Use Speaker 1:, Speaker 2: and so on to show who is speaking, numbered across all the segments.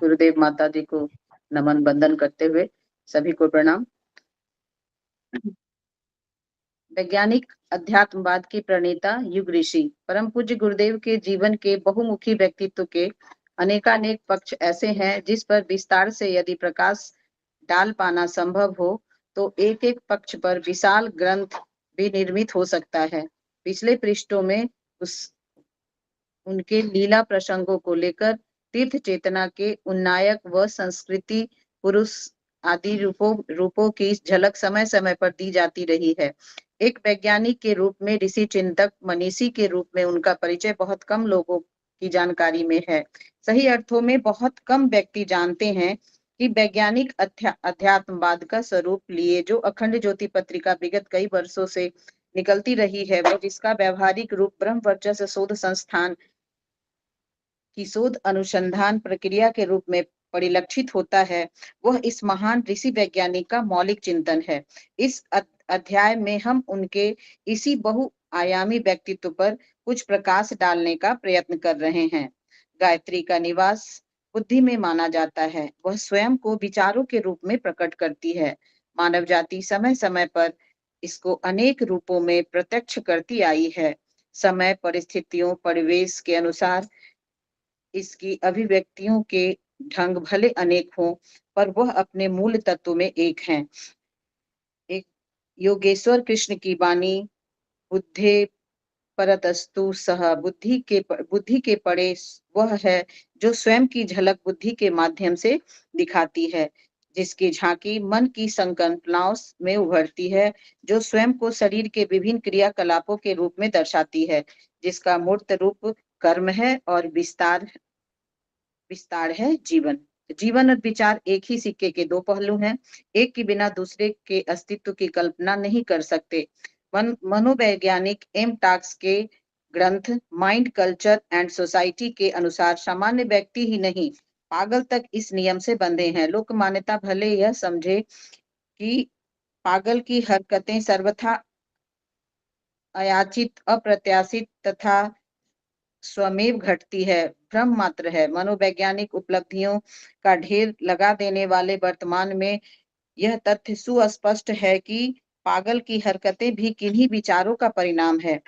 Speaker 1: गुरुदेव माता जी को नमन बंदन करते हुए सभी को प्रणाम। वैज्ञानिक अध्यात्मवाद के प्रणेता युग ऋषि परम पूज्य गुरुदेव के जीवन के बहुमुखी व्यक्तित्व के अनेकानेक पक्ष ऐसे हैं जिस पर विस्तार से यदि प्रकाश डाल पाना संभव हो तो एक एक पक्ष पर विशाल ग्रंथ भी निर्मित हो सकता है। पिछले पृष्ठों में उस उनके लीला प्रसंगों को लेकर तीर्थ चेतना के उन्नायक व संस्कृति पुरुष आदि रूपों की झलक समय समय पर दी जाती रही है। एक वैज्ञानिक के रूप में, ऋषि चिंतक मनीषी के रूप में उनका परिचय बहुत कम लोगों की जानकारी में है। सही अर्थों में बहुत कम व्यक्ति जानते हैं कि वैज्ञानिक अध्यात्मवाद का स्वरूप लिए जो अखंड ज्योति पत्रिका विगत कई वर्षों से निकलती रही है, वो जिसका व्यवहारिक रूप ब्रह्म वर्चस्व शोध संस्थान की शोध अनुसंधान प्रक्रिया के रूप में परिलक्षित होता है, वह इस महान ऋषि वैज्ञानिक का मौलिक चिंतन है। इस अध्याय में हम उनके इसी बहुआयामी व्यक्तित्व पर कुछ प्रकाश डालने का प्रयत्न कर रहे हैं। गायत्री का निवास बुद्धि में माना जाता है, वह स्वयं को विचारों के रूप में प्रकट करती है। मानव जाति समय समय पर इसको अनेक रूपों में प्रत्यक्ष करती आई है। समय, परिस्थितियों, परिवेश के अनुसार इसकी अभिव्यक्तियों के ढंग भले अनेक हों, पर वह अपने मूल तत्व में एक हैं। एक योगेश्वर कृष्ण की वाणी बुद्धे परतस्तु सह बुद्धि के परे वह है जो स्वयं की झलक बुद्धि के माध्यम से दिखाती है, जिसकी झांकी मन की संकल्पनाओं में उभरती है, जो स्वयं को शरीर के विभिन्न क्रियाकलापों के रूप में दर्शाती है, जिसका मूर्त रूप कर्म है और विस्तार है जीवन। जीवन और विचार एक ही सिक्के के दो पहलू हैं, एक के बिना दूसरे के अस्तित्व की कल्पना नहीं कर सकते। मनोवैज्ञानिक एम टॉक्स के ग्रंथ माइंड, कल्चर एंड सोसाइटी के अनुसार सामान्य व्यक्ति ही नहीं, पागल तक इस नियम से बंधे हैं। लोक मान्यता भले यह समझे कि पागल की हरकतें सर्वथा अयाचित, अप्रत्याशित तथा स्वमेव घटती है, भ्रम मात्र है। मनोवैज्ञानिक उपलब्धियों का ढेर लगा देने वाले वर्तमान में यह तथ्य सुस्पष्ट है कि पागल की हरकतें भी किन्हीं विचारों का परिणाम है।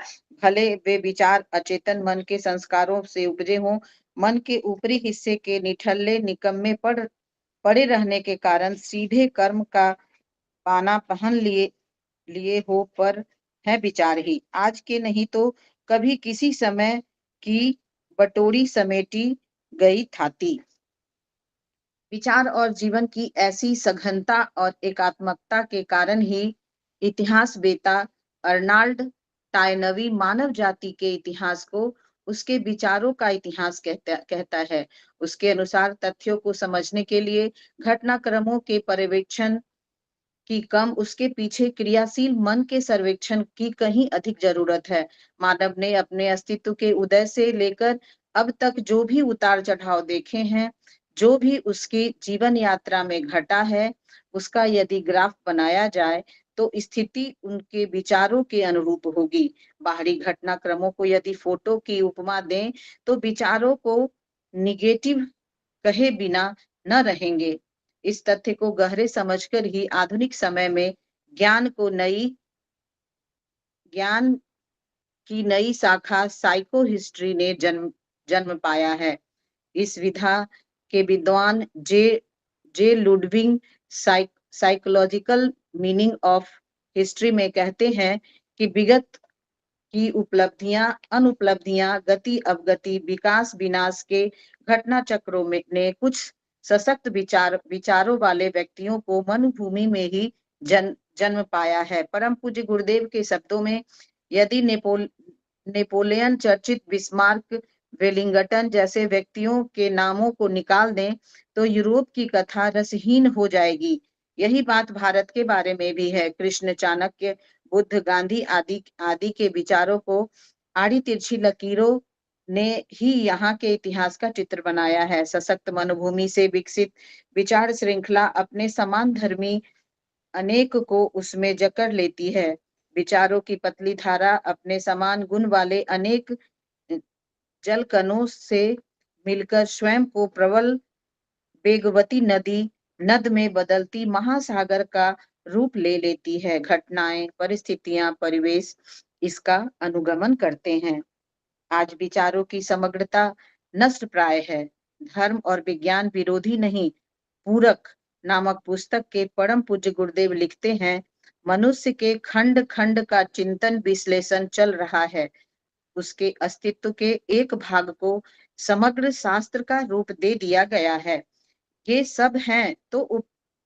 Speaker 1: भले वे विचार अचेतन मन के संस्कारों से उपजे हों, मन के ऊपरी हिस्से के निठल्ले निकम्मे पड़े रहने के कारण सीधे कर्म का पाना पहन लिए लिए हो, पर है विचार ही। आज के नहीं तो कभी किसी समय की बटोरी समेटी गई थाती। विचार और जीवन की ऐसी सघनता और एकात्मकता के कारण ही इतिहास वेता अर्नाल्ड टायनवी मानव जाति के इतिहास को उसके विचारों का इतिहास कहता है। उसके अनुसार तथ्यों को समझने के लिए घटनाक्रमों के पर्यवेक्षण की कम, उसके पीछे क्रियाशील मन के सर्वेक्षण की कहीं अधिक जरूरत है। मानव ने अपने अस्तित्व के उदय से लेकर अब तक जो भी उतार चढ़ाव देखे हैं, जो भी उसकी जीवन यात्रा में घटा है, उसका यदि ग्राफ बनाया जाए तो स्थिति उनके विचारों के अनुरूप होगी। बाहरी घटनाक्रमों को यदि फोटो की उपमा दें तो विचारों को निगेटिव कहे बिना न रहेंगे। इस तथ्य को गहरे समझकर ही आधुनिक समय में ज्ञान को ज्ञान की नई शाखा साइको हिस्ट्री ने जन्म जन्म पाया है। इस विधा के विद्वान J J Ludwig psychological meaning of history में कहते हैं कि विगत की उपलब्धियां, अनुपलब्धियां, गति अवगति, विकास विनाश के घटना चक्रों में ने कुछ सशक्त विचारों वाले व्यक्तियों को मनुभूमि में ही जन्म पाया है। परम पूज्य गुरुदेव के शब्दों में, यदि नेपोलियन, चर्चित, बिस्मार्क, वेलिंगटन जैसे व्यक्तियों के नामों को निकाल दें तो यूरोप की कथा रसहीन हो जाएगी। यही बात भारत के बारे में भी है। कृष्ण, चाणक्य, बुद्ध, गांधी आदि आदि के विचारों को आड़ी तिरछी लकीरों ने ही यहाँ के इतिहास का चित्र बनाया है। सशक्त मनोभूमि से विकसित विचार श्रृंखला अपने समान धर्मी अनेक को उसमें जकड़ लेती है। विचारों की पतली धारा अपने समान गुण वाले अनेक जल कणों से मिलकर स्वयं को प्रबल वेगवती नदी नद में बदलती महासागर का रूप ले लेती है। घटनाएं, परिस्थितियां, परिवेश इसका अनुगमन करते हैं। आज विचारों की समग्रता नष्ट प्राय है। धर्म और विज्ञान विरोधी नहीं, पूरक नामक पुस्तक के परम पूज्य गुरुदेव लिखते हैं, मनुष्य के खंड खंड का चिंतन विश्लेषण चल रहा है। उसके अस्तित्व के एक भाग को समग्र शास्त्र का रूप दे दिया गया है। ये सब हैं तो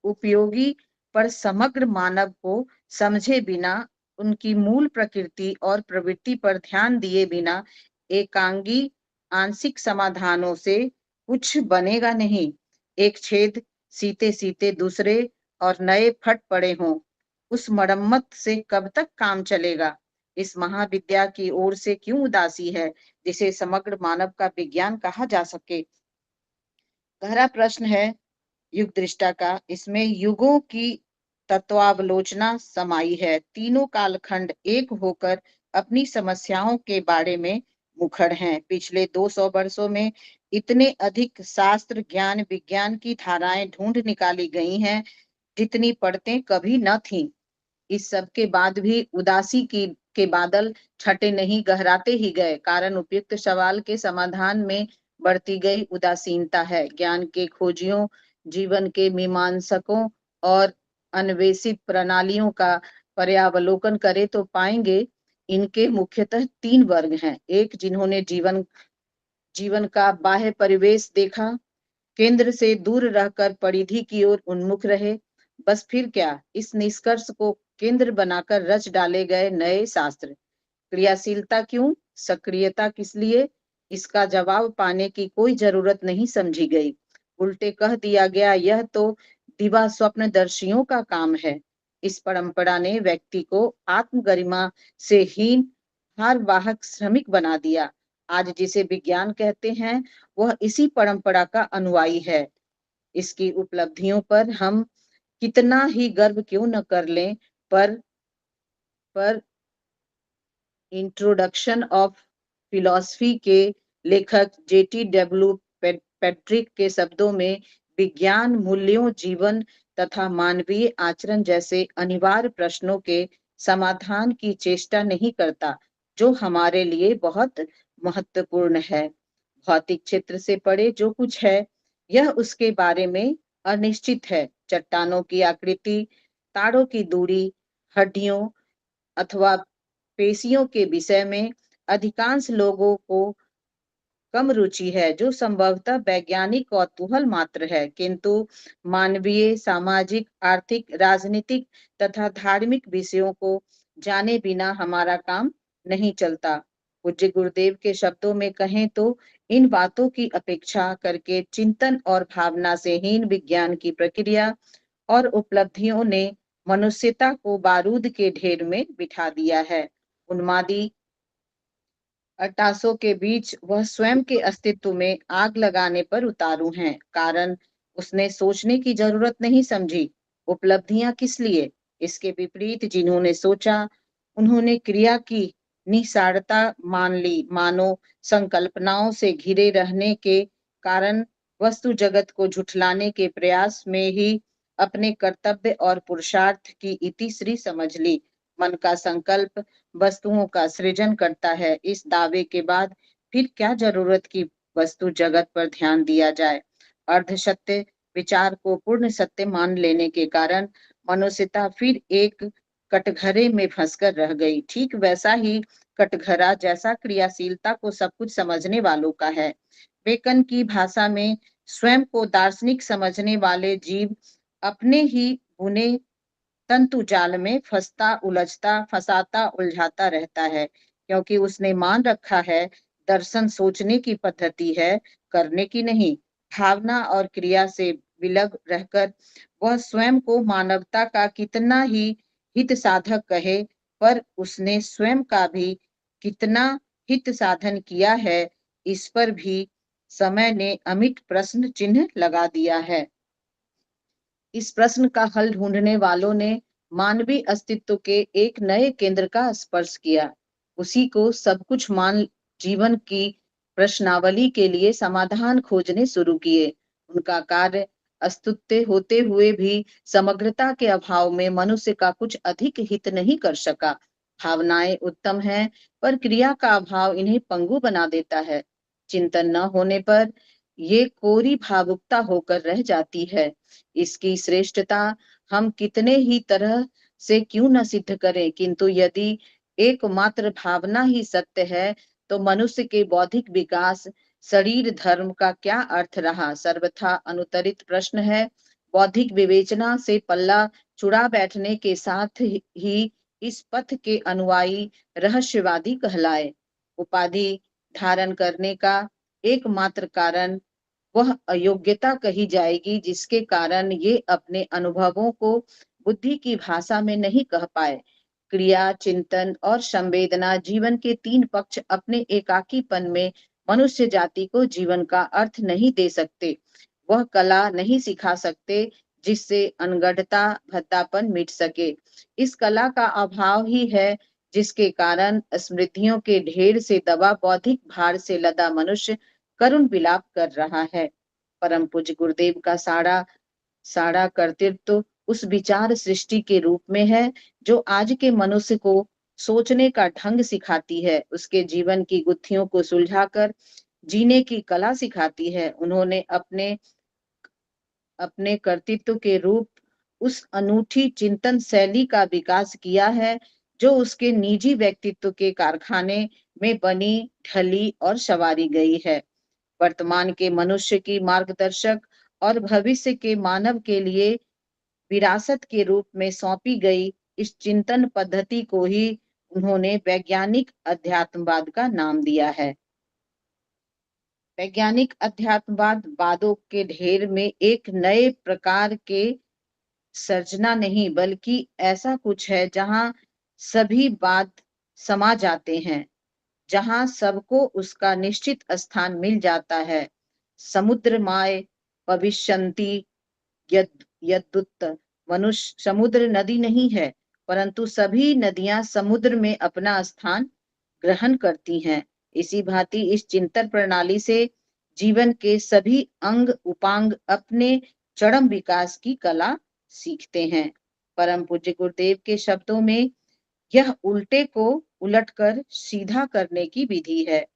Speaker 1: उपयोगी, पर समग्र मानव को समझे बिना, उनकी मूल प्रकृति और प्रवृत्ति पर ध्यान दिए बिना एकांगी आंशिक समाधानों से कुछ बनेगा नहीं। एक छेद सीते सीते दूसरे और नए फट पड़े हों, उस मरम्मत से कब तक काम चलेगा? इस महाविद्या की ओर से क्यों उदासी है, जिसे समग्र मानव का विज्ञान कहा जा सके? गहरा प्रश्न है युग दृष्टा का। इसमें युगों की तत्वावलोचना समाई है। तीनों कालखंड एक होकर अपनी समस्याओं के बारे में मुखर हैं। पिछले 200 वर्षों में इतने अधिक शास्त्र, ज्ञान, विज्ञान की धाराएं ढूंढ निकाली गई हैं, जितनी पढ़ते कभी न थीं। इस सब के बाद भी उदासी की के बादल छटे नहीं, गहराते ही गए। कारण उपयुक्त सवाल के समाधान में बढ़ती गई उदासीनता है। ज्ञान के खोजियों, जीवन के मीमांसकों और अन्वेषित प्रणालियों का पर्यावलोकन करें तो पाएंगे इनके मुख्यतः 3 वर्ग हैं। एक, जिन्होंने जीवन जीवन का बाह्य परिवेश देखा, केंद्र से दूर रहकर परिधि की ओर उन्मुख रहे। बस फिर क्या, इस निष्कर्ष को केंद्र बनाकर रच डाले गए नए शास्त्र। क्रियाशीलता क्यों, सक्रियता किस लिए, इसका जवाब पाने की कोई जरूरत नहीं समझी गई। उल्टे कह दिया गया, यह तो दिवा स्वप्नदर्शियों का काम है। इस परंपरा ने व्यक्ति को आत्मगरिमा से हीन भारवाहक श्रमिक बना दिया। आज जिसे विज्ञान कहते हैं, वह इसी परंपरा का अनुयायी है। इसकी उपलब्धियों पर हम कितना ही गर्व क्यों न कर लें, पर इंट्रोडक्शन ऑफ फिलॉसफी के लेखक JTW पैट्रिक के शब्दों में, विज्ञान मूल्यों, जीवन तथा मानवीय आचरण जैसे अनिवार्य प्रश्नों के समाधान की चेष्टा नहीं करता, जो हमारे लिए बहुत महत्वपूर्ण है। भौतिक क्षेत्र से परे जो कुछ है, यह उसके बारे में अनिश्चित है। चट्टानों की आकृति, तारों की दूरी, हड्डियों अथवा पेशियों के विषय में अधिकांश लोगों को कम रुचि है, जो संभवतः वैज्ञानिक कौतूहल मात्र है। किंतु मानवीय, सामाजिक, आर्थिक, राजनीतिक तथा धार्मिक विषयों को जाने बिना हमारा काम नहीं चलता। पूज्य गुरुदेव के शब्दों में कहें तो, इन बातों की अपेक्षा करके चिंतन और भावना से हीन विज्ञान की प्रक्रिया और उपलब्धियों ने मनुष्यता को बारूद के ढेर में बिठा दिया है। उन्मादी अट्टासों के बीच वह स्वयं के अस्तित्व में आग लगाने पर उतारू हैं। कारण उसने सोचने की जरूरत नहीं समझी, उपलब्धियां किस लिए। इसके विपरीत जिन्होंने सोचा, उन्होंने क्रिया की निसारता मान ली। मानो संकल्पनाओं से घिरे रहने के कारण वस्तु जगत को झुठलाने के प्रयास में ही अपने कर्तव्य और पुरुषार्थ की इतिश्री समझ ली। मन का संकल्प वस्तुओं का सृजन करता है। इस दावे के बाद फिर क्या जरूरत की वस्तु जगत पर ध्यान दिया जाए। अर्ध सत्य विचार को पूर्ण सत्य मान लेने के कारण मनुष्यता फिर एक कटघरे में फंसकर रह गई। ठीक वैसा ही कटघरा जैसा क्रियाशीलता को सब कुछ समझने वालों का है। बेकन की भाषा में, स्वयं को दार्शनिक समझने वाले जीव अपने ही बुने तंतु जाल में फंसता, उलझता, फंसाता, उलझाता रहता है, क्योंकि उसने मान रखा है दर्शन सोचने की पद्धति है, करने की नहीं। भावना और क्रिया से विलग रहकर वह स्वयं को मानवता का कितना ही हित साधक कहे, पर उसने स्वयं का भी कितना हित साधन किया है, इस पर भी समय ने अमिट प्रश्न चिन्ह लगा दिया है। इस प्रश्न का हल ढूंढने वालों ने मानवीय अस्तित्व के एक नए केंद्र का स्पर्श किया। उसी को सब कुछ मान जीवन की प्रश्नावली के लिए समाधान खोजने शुरू किए। उनका कार्य अस्तित्व होते हुए भी समग्रता के अभाव में मनुष्य का कुछ अधिक हित नहीं कर सका। भावनाएं उत्तम हैं, पर क्रिया का अभाव इन्हें पंगु बना देता है। चिंतन न होने पर ये कोरी भावुकता होकर रह जाती है। इसकी श्रेष्ठता हम कितने ही तरह से क्यों न सिद्ध करें, किंतु यदि एकमात्र भावना ही सत्य है, तो मनुष्य के बौद्धिक विकास, शरीर धर्म का क्या अर्थ रहा? सर्वथा अनुत्तरित प्रश्न है। बौद्धिक विवेचना से पल्ला चुरा बैठने के साथ ही इस पथ के अनुयायी रहस्यवादी कहलाए। उपाधि धारण करने का एकमात्र कारण वह अयोग्यता कही जाएगी जिसके कारण ये अपने अनुभवों को बुद्धि की भाषा में नहीं कह पाए। क्रिया, चिंतन और संवेदना जीवन के तीन पक्ष अपने एकाकीपन में मनुष्य जाति को जीवन का अर्थ नहीं दे सकते। वह कला नहीं सिखा सकते जिससे अनगढ़ता, भद्दापन मिट सके। इस कला का अभाव ही है जिसके कारण स्मृतियों के ढेर से दबा बौद्धिक भार से लदा मनुष्य करुण विलाप कर रहा है। परम पूज्य गुरुदेव का सारा कर्तृत्व उस विचार सृष्टि के रूप में है जो आज के मनुष्य को सोचने का ढंग सिखाती है, उसके जीवन की गुत्थियों को सुलझाकर जीने की कला सिखाती है। उन्होंने अपने अपने कर्तृत्व के रूप उस अनूठी चिंतन शैली का विकास किया है जो उसके निजी व्यक्तित्व के कारखाने में बनी, ढली और संवारी गई है। वर्तमान के मनुष्य की मार्गदर्शक और भविष्य के मानव के लिए विरासत के रूप में सौंपी गई इस चिंतन पद्धति को ही उन्होंने वैज्ञानिक अध्यात्मवाद का नाम दिया है। वैज्ञानिक अध्यात्मवाद वादों के ढेर में एक नए प्रकार के सर्जना नहीं, बल्कि ऐसा कुछ है जहां सभी वाद समा जाते हैं, जहां सबको उसका निश्चित स्थान मिल जाता है। समुद्र माय भविष्यन्ति यद्युत, मनुष्य समुद्र नदी नहीं है, परंतु सभी नदियां समुद्र में अपना स्थान ग्रहण करती हैं। इसी भांति इस चिंतन प्रणाली से जीवन के सभी अंग उपांग अपने चरम विकास की कला सीखते हैं। परम पूज्य गुरुदेव के शब्दों में यह उल्टे को उलटकर सीधा करने की विधि है।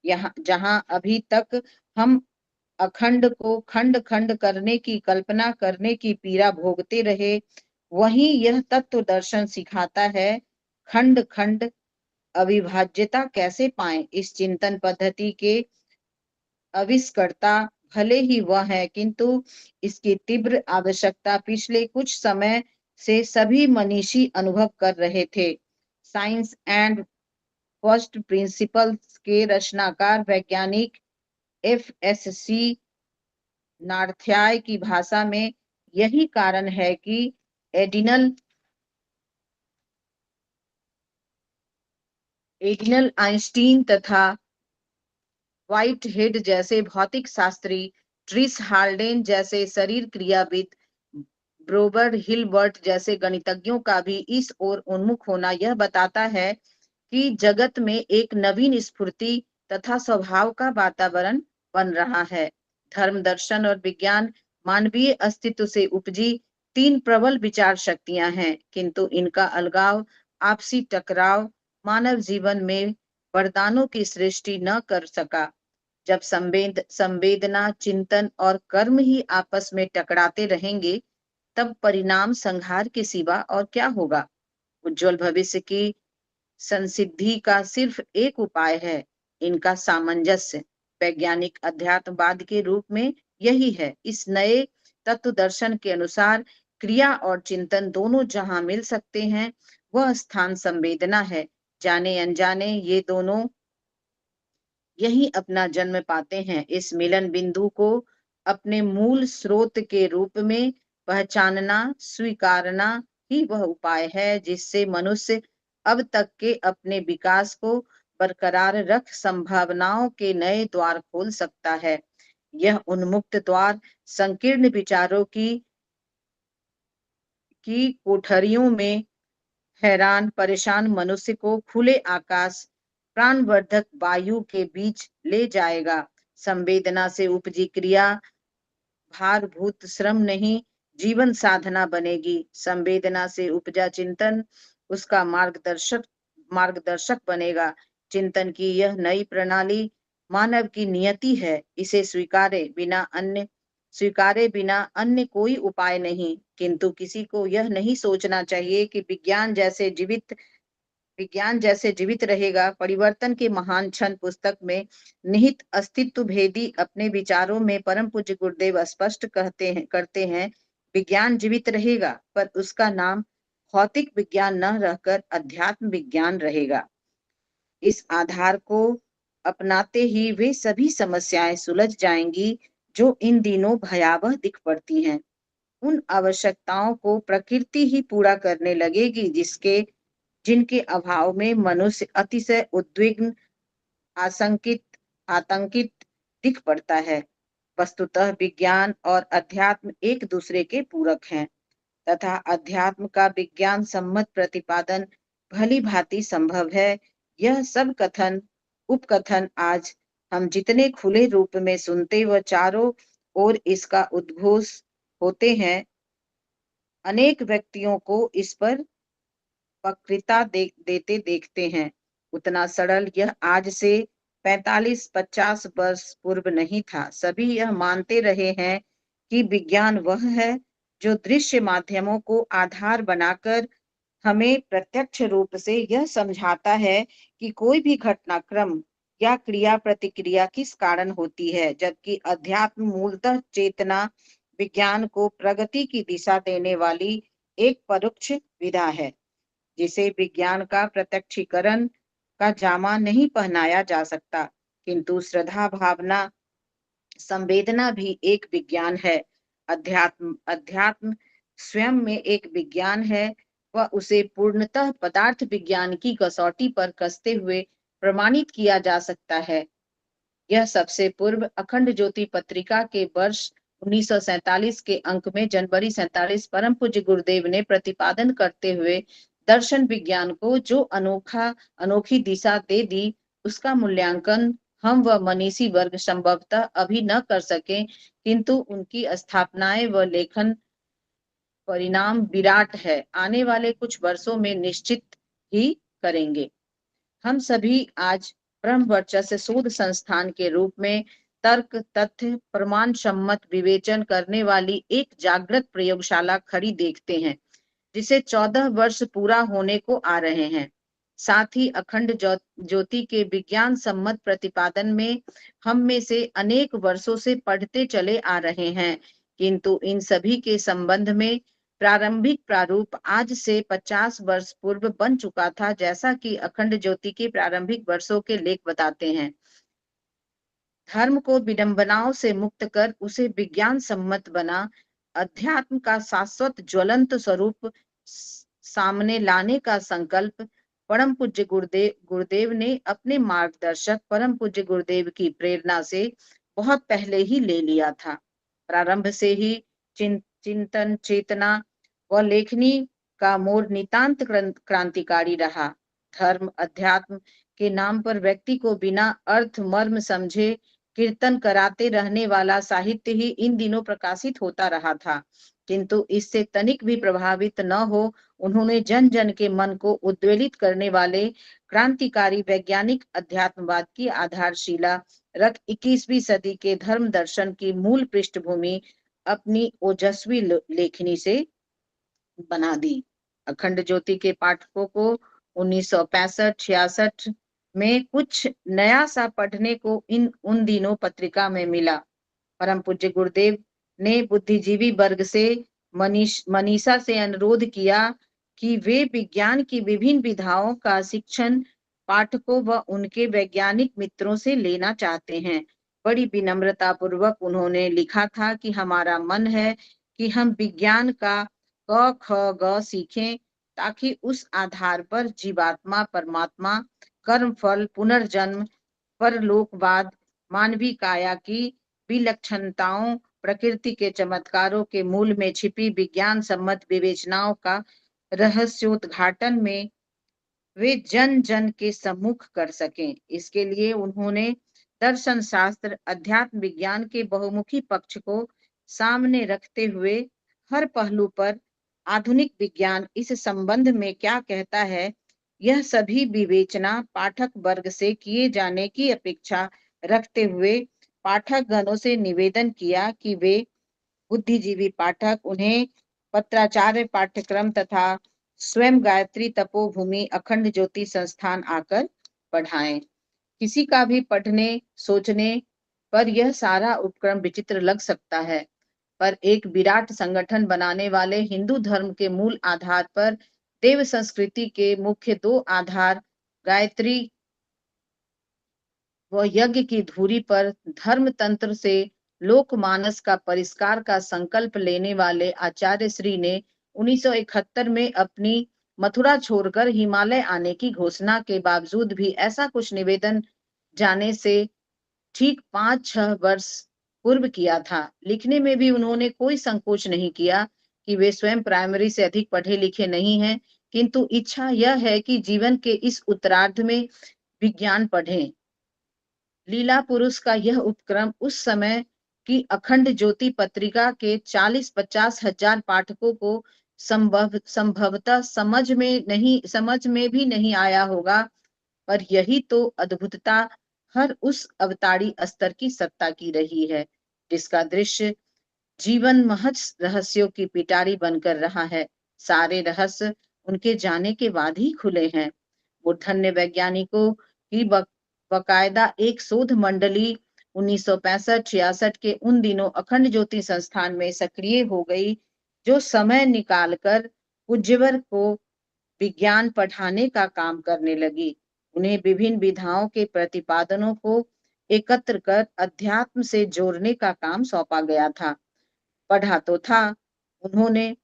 Speaker 1: यहाँ जहां अभी तक हम अखंड को खंड खंड करने की कल्पना करने की पीड़ा भोगते रहे, वहीं यह तत्व दर्शन सिखाता है खंड खंड अविभाज्यता कैसे पाएं। इस चिंतन पद्धति के आविष्कर्ता भले ही वह है, किंतु इसकी तीव्र आवश्यकता पिछले कुछ समय से सभी मनीषी अनुभव कर रहे थे। साइंस एंड फर्स्ट प्रिंसिपल्स के रचनाकार वैज्ञानिक FSC नार्थ्याय की भाषा में यही कारण है कि एडिनल आइंस्टीन तथा व्हाइट हेड जैसे भौतिक शास्त्री, ट्रिस हाल्डेन जैसे शरीर क्रियाविद, ब्रोबर हिलबर्ट जैसे गणितज्ञों का भी इस ओर उन्मुख होना यह बताता है कि जगत में एक नवीन स्फूर्ति तथा स्वभाव का वातावरण बन रहा है। धर्म, दर्शन और विज्ञान मानवीय अस्तित्व से उपजी तीन प्रबल विचार शक्तियां हैं, किंतु इनका अलगाव, आपसी टकराव मानव जीवन में वरदानों की सृष्टि न कर सका। जब संवेदना, चिंतन और कर्म ही आपस में टकराते रहेंगे, तब परिणाम संहार के सिवा और क्या होगा? उज्जवल भविष्य की संसिद्धि का सिर्फ एक उपाय है, इनका सामंजस्य। वैज्ञानिक अध्यात्मवाद के रूप में यही है। इस नए तत्व दर्शन के अनुसार क्रिया और चिंतन दोनों जहां मिल सकते हैं, वह स्थान संवेदना है। जाने अनजाने ये दोनों यही अपना जन्म पाते हैं। इस मिलन बिंदु को अपने मूल स्रोत के रूप में पहचानना, स्वीकारना ही वह उपाय है जिससे मनुष्य अब तक के अपने विकास को बरकरार रख संभावनाओं के नए द्वार खोल सकता है। यह उन्मुक्त द्वार संकीर्ण विचारों की कोठरियों में हैरान परेशान मनुष्य को खुले आकाश, प्राणवर्धक वायु के बीच ले जाएगा। संवेदना से उपजी क्रिया भारभूत श्रम नहीं, जीवन साधना बनेगी। संवेदना से उपजा चिंतन उसका मार्गदर्शक बनेगा। चिंतन की यह नई प्रणाली मानव की नियति है। इसे स्वीकारे बिना अन्य कोई उपाय नहीं। किंतु किसी को यह नहीं सोचना चाहिए कि विज्ञान जैसे जीवित रहेगा। परिवर्तन के महान क्षण पुस्तक में निहित अस्तित्व भेदी अपने विचारों में परम पूज्य गुरुदेव स्पष्ट करते हैं, विज्ञान जीवित रहेगा, पर उसका नाम भौतिक विज्ञान न रहकर अध्यात्म विज्ञान रहेगा। इस आधार को अपनाते ही वे सभी समस्याएं सुलझ जाएंगी जो इन दिनों भयावह दिख पड़ती हैं। उन आवश्यकताओं को प्रकृति ही पूरा करने लगेगी जिनके अभाव में मनुष्य अतिशय उद्विग्न, आशंकित, आतंकित दिख पड़ता है। वस्तुतः विज्ञान और अध्यात्म एक दूसरे के पूरक हैं तथा अध्यात्म का विज्ञान सम्मत प्रतिपादन भली भांति संभव है। यह सब उपकथन आज हम जितने खुले रूप में सुनते व चारों ओर इसका उद्घोष होते हैं, अनेक व्यक्तियों को इस पर वक्तृता देते देखते हैं। उतना सरल यह आज से 45-50 वर्ष पूर्व नहीं था। सभी यह मानते रहे हैं कि विज्ञान वह है जो दृश्य माध्यमों को आधार बनाकर हमें प्रत्यक्ष रूप से यह समझाता है कि कोई भी घटनाक्रम या क्रिया प्रतिक्रिया किस कारण होती है, जबकि अध्यात्म मूलतः चेतना विज्ञान को प्रगति की दिशा देने वाली एक परोक्ष विधा है, जिसे विज्ञान का प्रत्यक्षीकरण का जामा नहीं पहनाया जा सकता। किंतु श्रद्धा, भावना, संवेदना भी एक विज्ञान है। अध्यात्म स्वयं में एक विज्ञान है। वह उसे पूर्णतः पदार्थ विज्ञान की कसौटी पर कसते हुए प्रमाणित किया जा सकता है। यह सबसे पूर्व अखंड ज्योति पत्रिका के वर्ष 1947 के अंक में जनवरी 47 परम पूज्य गुरुदेव ने प्रतिपादन करते हुए दर्शन विज्ञान को जो अनोखी दिशा दे दी, उसका मूल्यांकन हम व मनीषी वर्ग संभवतः अभी न कर सके, किंतु उनकी स्थापनाएं व लेखन परिणाम विराट है। आने वाले कुछ वर्षों में निश्चित ही करेंगे। हम सभी आज ब्रह्म वर्चस्व शोध संस्थान के रूप में तर्क, तथ्य, प्रमाण सम्मत विवेचन करने वाली एक जागृत प्रयोगशाला खड़ी देखते हैं, जिसे 14 वर्ष पूरा होने को आ रहे हैं। साथ ही अखंड ज्योति के विज्ञान सम्मत प्रतिपादन में हम में से अनेक वर्षों से पढ़ते चले आ रहे हैं, किंतु इन सभी के संबंध में प्रारंभिक प्रारूप आज से 50 वर्ष पूर्व बन चुका था, जैसा कि अखंड ज्योति के प्रारंभिक वर्षों के लेख बताते हैं। धर्म को विडंबनाओं से मुक्त कर उसे विज्ञान सम्मत बना, अध्यात्म का शाश्वत ज्वलंत स्वरूप सामने लाने का संकल्प परम पूज्य गुरुदेव ने अपने मार्गदर्शक परम पूज्य गुरुदेव की प्रेरणा से बहुत पहले ही ले लिया था। प्रारंभ से ही चिंतन, चेतना व लेखनी का मोड़ नितांत क्रांतिकारी रहा। धर्म, अध्यात्म के नाम पर व्यक्ति को बिना अर्थ मर्म समझे कीर्तन कराते रहने वाला साहित्य ही इन दिनों प्रकाशित होता रहा था, किंतु इससे तनिक भी प्रभावित न हो उन्होंने जन जन के मन को उद्वेलित करने वाले क्रांतिकारी वैज्ञानिक अध्यात्मवाद की आधारशिला रख 21वीं सदी के धर्म दर्शन की मूल पृष्ठभूमि अपनी ओजस्वी लेखनी से बना दी। अखंड ज्योति के पाठकों को 1965-66 में कुछ नया सा पढ़ने को उन दिनों पत्रिका में मिला। परम पूज्य गुरुदेव ने बुद्धिजीवी वर्ग से मनीषा से अनुरोध किया कि वे विज्ञान की विभिन्न विधाओं का शिक्षण पाठकों व उनके वैज्ञानिक मित्रों से लेना चाहते हैं। बड़ी विनम्रता पूर्वक उन्होंने लिखा था कि हमारा मन है कि हम विज्ञान का क ख ग सीखें, ताकि उस आधार पर जीवात्मा, परमात्मा, कर्म फल, पुनर्जन्म, परलोकवाद, मानवीय काया की विलक्षणताओं, प्रकृति के चमत्कारों के मूल में छिपी विज्ञान सम्मत विवेचनाओं का रहस्योद्घाटन में वे जन जन के सम्मुख कर सकें। इसके लिए उन्होंने दर्शन शास्त्र, अध्यात्म विज्ञान के बहुमुखी पक्ष को सामने रखते हुए हर पहलू पर आधुनिक विज्ञान इस संबंध में क्या कहता है, यह सभी विवेचना पाठक वर्ग से किए जाने की अपेक्षा रखते हुए पाठकगणों से निवेदन किया कि वे बुद्धिजीवी पाठक उन्हें पत्राचार्य पाठ्यक्रम तथा स्वयं गायत्री तपोभूमि अखंड ज्योति संस्थान आकर पढ़ाएं। किसी का भी पढ़ने सोचने पर यह सारा उपक्रम विचित्र लग सकता है, पर एक विराट संगठन बनाने वाले हिंदू धर्म के मूल आधार पर देव संस्कृति के मुख्य दो आधार गायत्री व यज्ञ की धुरी पर धर्म तंत्र से लोकमानस का परिष्कार का संकल्प लेने वाले आचार्य श्री ने 1971 में अपनी मथुरा छोड़कर हिमालय आने की घोषणा के बावजूद भी ऐसा कुछ निवेदन जाने से ठीक 5-6 वर्ष पूर्व किया था। लिखने में भी उन्होंने कोई संकोच नहीं किया कि वे स्वयं प्राइमरी से अधिक पढ़े लिखे नहीं हैं, किंतु इच्छा यह है कि जीवन के इस उत्तरार्ध में विज्ञान पढ़ें। लीला पुरुष का यह उपक्रम उस समय की अखंड ज्योति पत्रिका के 40-50 हजार पाठकों को संभवतः समझ में भी नहीं आया होगा, पर यही तो अद्भुतता हर उस अवतारी स्तर की सत्ता की रही है, जिसका दृश्य जीवन महज रहस्यों की पिटारी बनकर रहा है। सारे रहस्य उनके जाने के बाद ही खुले हैं। मूर्धन्य वैज्ञानिकों की बकायदा एक शोध मंडली 1965-66 के उन दिनों अखंड ज्योति संस्थान में सक्रिय हो गई, जो समय निकालकर पूज्यवर को विज्ञान पढ़ाने का काम करने लगी। उन्हें विभिन्न विधाओं के प्रतिपादनों को एकत्र कर अध्यात्म से जोड़ने का काम सौंपा गया था। पढ़ा तो था उन्होंने,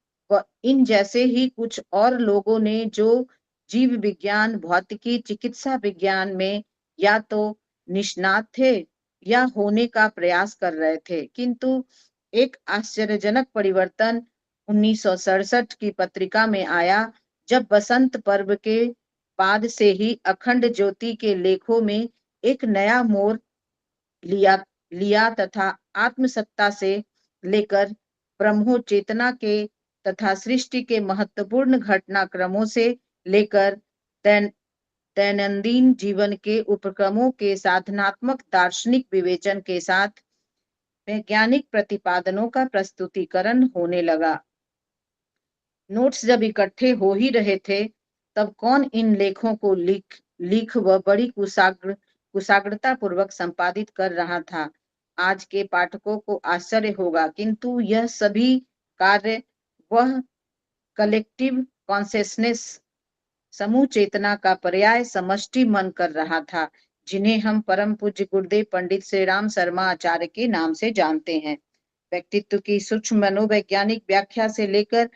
Speaker 1: इन जैसे ही कुछ और लोगों ने जो जीव विज्ञान, भौतिकी, चिकित्सा विज्ञान में या तो निष्णात थे या होने का प्रयास कर रहे थे, किंतु एक आश्चर्यजनक परिवर्तन 1967 की पत्रिका में आया, जब बसंत पर्व के बाद से ही अखंड ज्योति के लेखों में एक नया मोड़ लिया लिया तथा आत्मसत्ता से लेकर ब्रह्मो चेतना के तथा सृष्टि के महत्वपूर्ण घटनाक्रमों से लेकर दैनंदिन जीवन के उपक्रमों के साधनात्मक दार्शनिक विवेचन के साथ वैज्ञानिक प्रतिपादनों का प्रस्तुतिकरण होने लगा। नोट्स जब इकट्ठे हो ही रहे थे, तब कौन इन लेखों को लिख व बड़ी कुशाग्रता पूर्वक संपादित कर रहा था। आज के पाठकों को आश्चर्य होगा, किंतु यह सभी कार्य वह कलेक्टिव कॉन्शियसनेस, समूह चेतना का पर्याय समष्टि मन कर रहा था, जिन्हें हम परम पूज्य गुरुदेव पंडित श्री राम शर्मा आचार्य के नाम से जानते हैं। व्यक्तित्व की सूक्ष्म मनोवैज्ञानिक व्याख्या से लेकर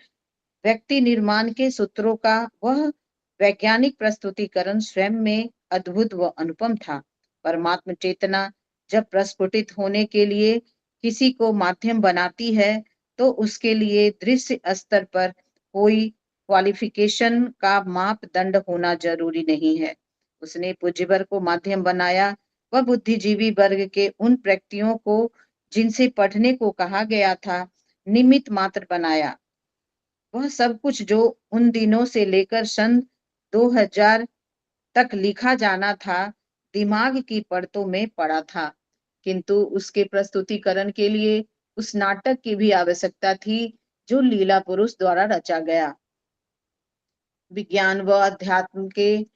Speaker 1: व्यक्ति निर्माण के सूत्रों का वह वैज्ञानिक प्रस्तुतिकरण स्वयं में अद्भुत व अनुपम था। परमात्म चेतना जब प्रस्फुटित होने के लिए किसी को माध्यम बनाती है, तो उसके लिए दृश्य स्तर पर कोई क्वालिफिकेशन का मापदंड होना जरूरी नहीं है। उसने पूज्यवर को माध्यम बनाया, वह बुद्धिजीवी वर्ग के उन व्यक्तियों को जिनसे पढ़ने को कहा गया था, निमित्त मात्र बनाया। वह सब कुछ जो उन दिनों से लेकर सन 2000 तक लिखा जाना था, दिमाग की परतों में पड़ा था, किंतु उसके प्रस्तुतिकरण के लिए उस नाटक की भी आवश्यकता थी जो लीला पुरुष द्वारा रचा गया। विज्ञान व अध्यात्म के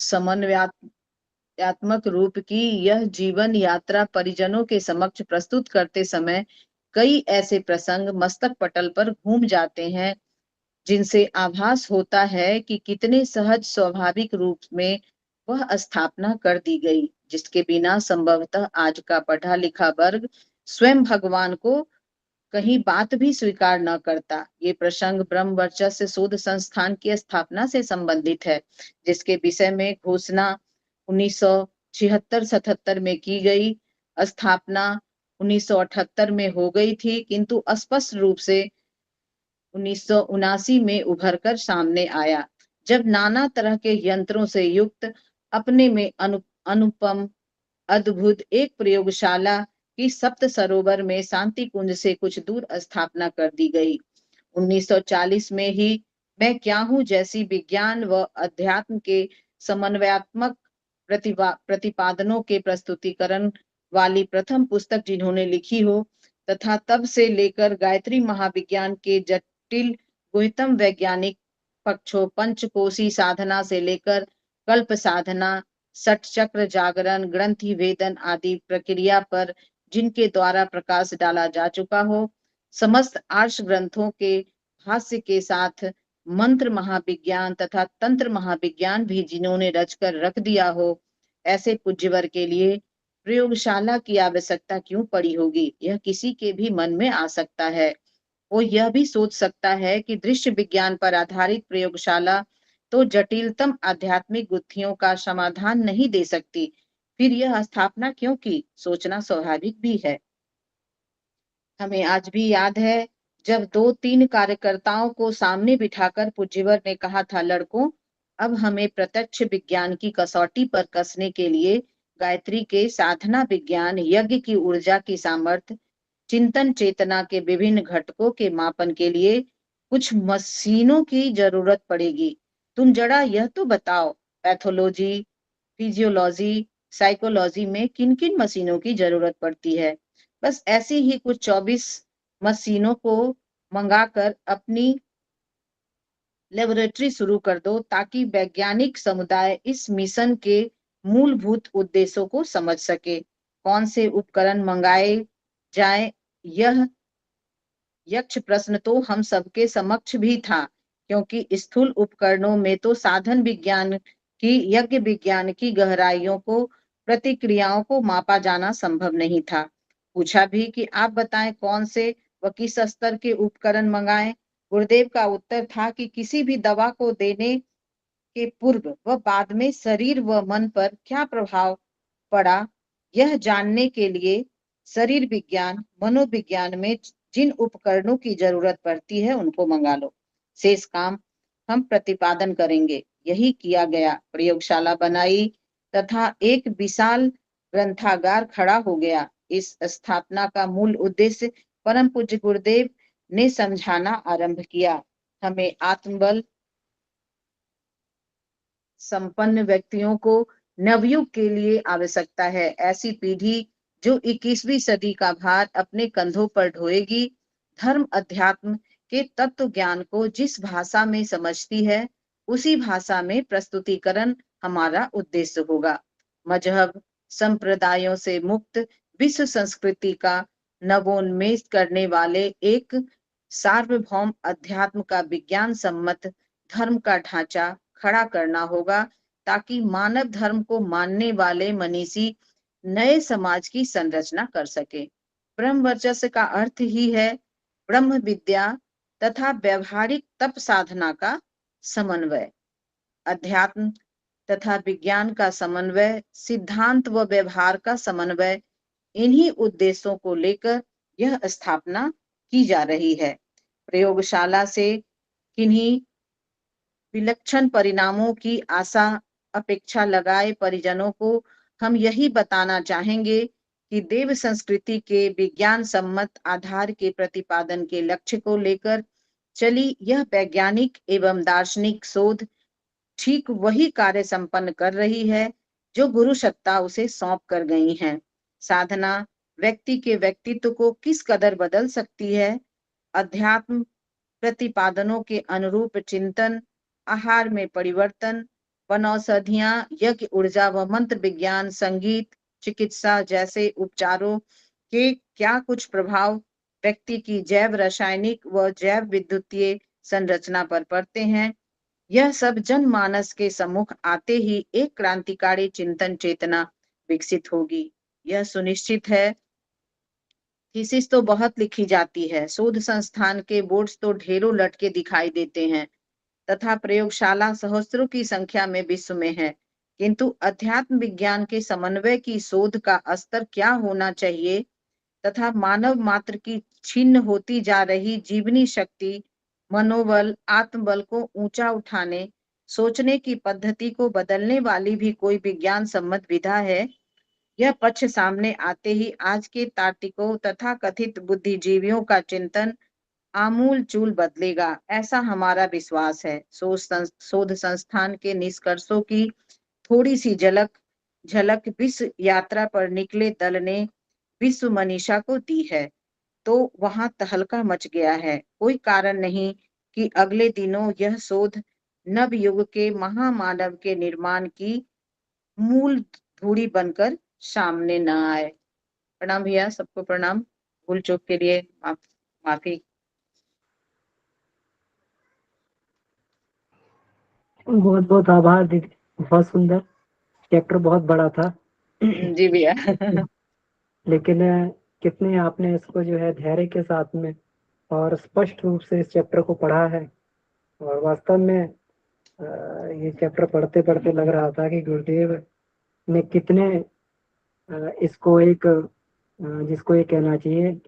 Speaker 1: समन्वयात्मक रूप की यह जीवन यात्रा परिजनों के समक्ष प्रस्तुत करते समय कई ऐसे प्रसंग मस्तक पटल पर घूम जाते हैं, जिनसे आभास होता है कि कितने सहज स्वाभाविक रूप में वह स्थापना कर दी गई, जिसके बिना संभवतः आज का पढ़ा लिखा वर्ग स्वयं भगवान को कहीं बात भी स्वीकार न करता। ये प्रसंग ब्रह्म वर्चस्व शोध संस्थान की स्थापना से संबंधित है, जिसके विषय में घोषणा 1976-77 में की गई। स्थापना 1978 में हो गई थी, किंतु स्पष्ट रूप से 1979 में उभर कर सामने आया, जब नाना तरह के यंत्रों से युक्त अपने में अनुपम अद्भुत एक प्रयोगशाला की सप्त सरोवर में शांति कुंज से कुछ दूर स्थापना कर दी गई। 1940 में ही मैं क्या हूँ जैसी विज्ञान व अध्यात्म के समन्वयात्मक प्रतिपादनों के प्रस्तुतिकरण वाली प्रथम पुस्तक जिन्होंने लिखी हो, तथा तब से लेकर गायत्री महाविज्ञान के जटिल गुह्यतम वैज्ञानिक पक्षों, पंचकोशी साधना से लेकर कल्प साधना, सठ चक्र जागरण, ग्रंथि भेदन आदि प्रक्रिया पर जिनके द्वारा प्रकाश डाला जा चुका हो, समस्त आर्ष ग्रंथों के भाष्य के साथ मंत्र महाविज्ञान तथा तंत्र महाविज्ञान भी जिन्होंने रचकर रख दिया हो, ऐसे पूज्यवर के लिए प्रयोगशाला की आवश्यकता क्यों पड़ी होगी, यह किसी के भी मन में आ सकता है। वो यह भी सोच सकता है कि दृश्य विज्ञान पर आधारित प्रयोगशाला तो जटिलतम आध्यात्मिक गुत्थियों का समाधान नहीं दे सकती, फिर यह स्थापना क्यों की? सोचना स्वाभाविक भी है। हमें आज भी याद है जब 2-3 कार्यकर्ताओं को सामने बिठाकर पूज्यवर ने कहा था, लड़कों, अब हमें प्रत्यक्ष विज्ञान की कसौटी पर कसने के लिए गायत्री के साधना विज्ञान, यज्ञ की ऊर्जा की सामर्थ्य, चिंतन चेतना के विभिन्न घटकों के मापन के लिए कुछ मशीनों की जरूरत पड़ेगी। तुम जरा यह तो बताओ, पैथोलॉजी, फिजियोलॉजी, साइकोलॉजी में किन किन मशीनों की जरूरत पड़ती है? बस ऐसी ही कुछ 24 मशीनों को मंगाकर अपनी लेबोरेटरी शुरू कर दो, ताकि वैज्ञानिक समुदाय इस मिशन के मूलभूत उद्देश्यों को समझ सके। कौन से उपकरण मंगाए जाए, यह यक्ष प्रश्न तो हम सबके समक्ष भी था, क्योंकि स्थूल उपकरणों में तो साधन विज्ञान की, यज्ञ विज्ञान की गहराइयों को, प्रतिक्रियाओं को मापा जाना संभव नहीं था। पूछा भी कि आप बताएं कौन से व किस स्तर के उपकरण मंगाएं। गुरुदेव का उत्तर था कि किसी भी दवा को देने के पूर्व व बाद में शरीर व मन पर क्या प्रभाव पड़ा, यह जानने के लिए शरीर विज्ञान, मनोविज्ञान में जिन उपकरणों की जरूरत पड़ती है उनको मंगा लो, शेष काम हम प्रतिपादन करेंगे। यही किया गया। प्रयोगशाला बनाई तथा एक विशाल ग्रंथागार खड़ा हो गया। इस स्थापना का मूल उद्देश्य परम पूज्य गुरुदेव ने समझाना आरंभ किया। हमें आत्मबल संपन्न व्यक्तियों को नवयुग के लिए आवश्यकता है। ऐसी पीढ़ी जो 21वीं सदी का भार अपने कंधों पर ढोएगी, धर्म अध्यात्म के तत्व ज्ञान को जिस भाषा में समझती है, उसी भाषा में प्रस्तुतिकरण हमारा उद्देश्य होगा। मजहब संप्रदायों से मुक्त विश्व संस्कृति का नवोन्मेष करने वाले एक सार्वभौम अध्यात्म का विज्ञान सम्मत धर्म का ढांचा खड़ा करना होगा, ताकि मानव धर्म को मानने वाले मनीषी नए समाज की संरचना कर सके। ब्रह्म वर्चस्व का अर्थ ही है ब्रह्म विद्या तथा व्यवहारिक तप साधना का समन्वय, अध्यात्म तथा विज्ञान का समन्वय, सिद्धांत व व्यवहार का समन्वय। इन्हीं उद्देश्यों को लेकर यह स्थापना की जा रही है। प्रयोगशाला से किन्हीं विलक्षण परिणामों की आशा अपेक्षा लगाए परिजनों को हम यही बताना चाहेंगे कि देव संस्कृति के विज्ञान सम्मत आधार के प्रतिपादन के लक्ष्य को लेकर चली यह वैज्ञानिक एवं दार्शनिक शोध ठीक वही कार्य संपन्न कर रही है जो गुरु सत्ता उसे सौंप कर गई है। साधना व्यक्ति के व्यक्तित्व को किस कदर बदल सकती है, अध्यात्म प्रतिपादनों के अनुरूप चिंतन, आहार में परिवर्तन, वनौषधियां, यज्ञ ऊर्जा व मंत्र विज्ञान, संगीत, चिकित्सा जैसे उपचारों के क्या कुछ प्रभाव व्यक्ति की जैव रासायनिक व जैव विद्युतीय संरचना पर पड़ते हैं, यह सब जनमानस के सम्मुख आते ही एक क्रांतिकारी चिंतन चेतना विकसित होगी। यह सुनिश्चित है। थीसिस तो बहुत लिखी जाती है, शोध संस्थान के बोर्ड्स तो ढेरों लटके दिखाई देते हैं, तथा प्रयोगशाला सहस्त्रों की संख्या में विश्व में है, किंतु अध्यात्म विज्ञान के समन्वय की शोध का स्तर क्या होना चाहिए तथा मानव मात्र की छीन्न होती जा रही जीवनी शक्ति, मनोबल, आत्मबल को ऊंचा उठाने, सोचने की पद्धति को बदलने वाली भी कोई विज्ञान सम्मत विधा है, यह पक्ष सामने आते ही आज के तार्किकों तथा कथित बुद्धिजीवियों का चिंतन आमूल चूल बदलेगा, ऐसा हमारा विश्वास है। शोध संस्थान के निष्कर्षों की थोड़ी सी झलक झलक विश्व यात्रा पर निकले दल ने विश्व मनीषा को दी है, तो वहां तहलका मच गया है। कोई कारण नहीं कि अगले दिनों यह शोध नव युग के महामानव के निर्माण की मूल धूड़ी बनकर सामने न आए। प्रणाम भैया, सबको प्रणाम। भूल चूक के लिए माफी।
Speaker 2: बहुत बहुत आभार दीदी, बहुत सुंदर। चैप्टर बहुत बड़ा था
Speaker 1: जी भैया।
Speaker 2: लेकिन कितने आपने इसको जो है धैर्य के साथ में और स्पष्ट रूप से इस चैप्टर को पढ़ा है। और वास्तव में ये चैप्टर पढ़ते पढ़ते लग रहा था कि गुरुदेव ने कितने इसको एक जिसको ये कहना चाहिए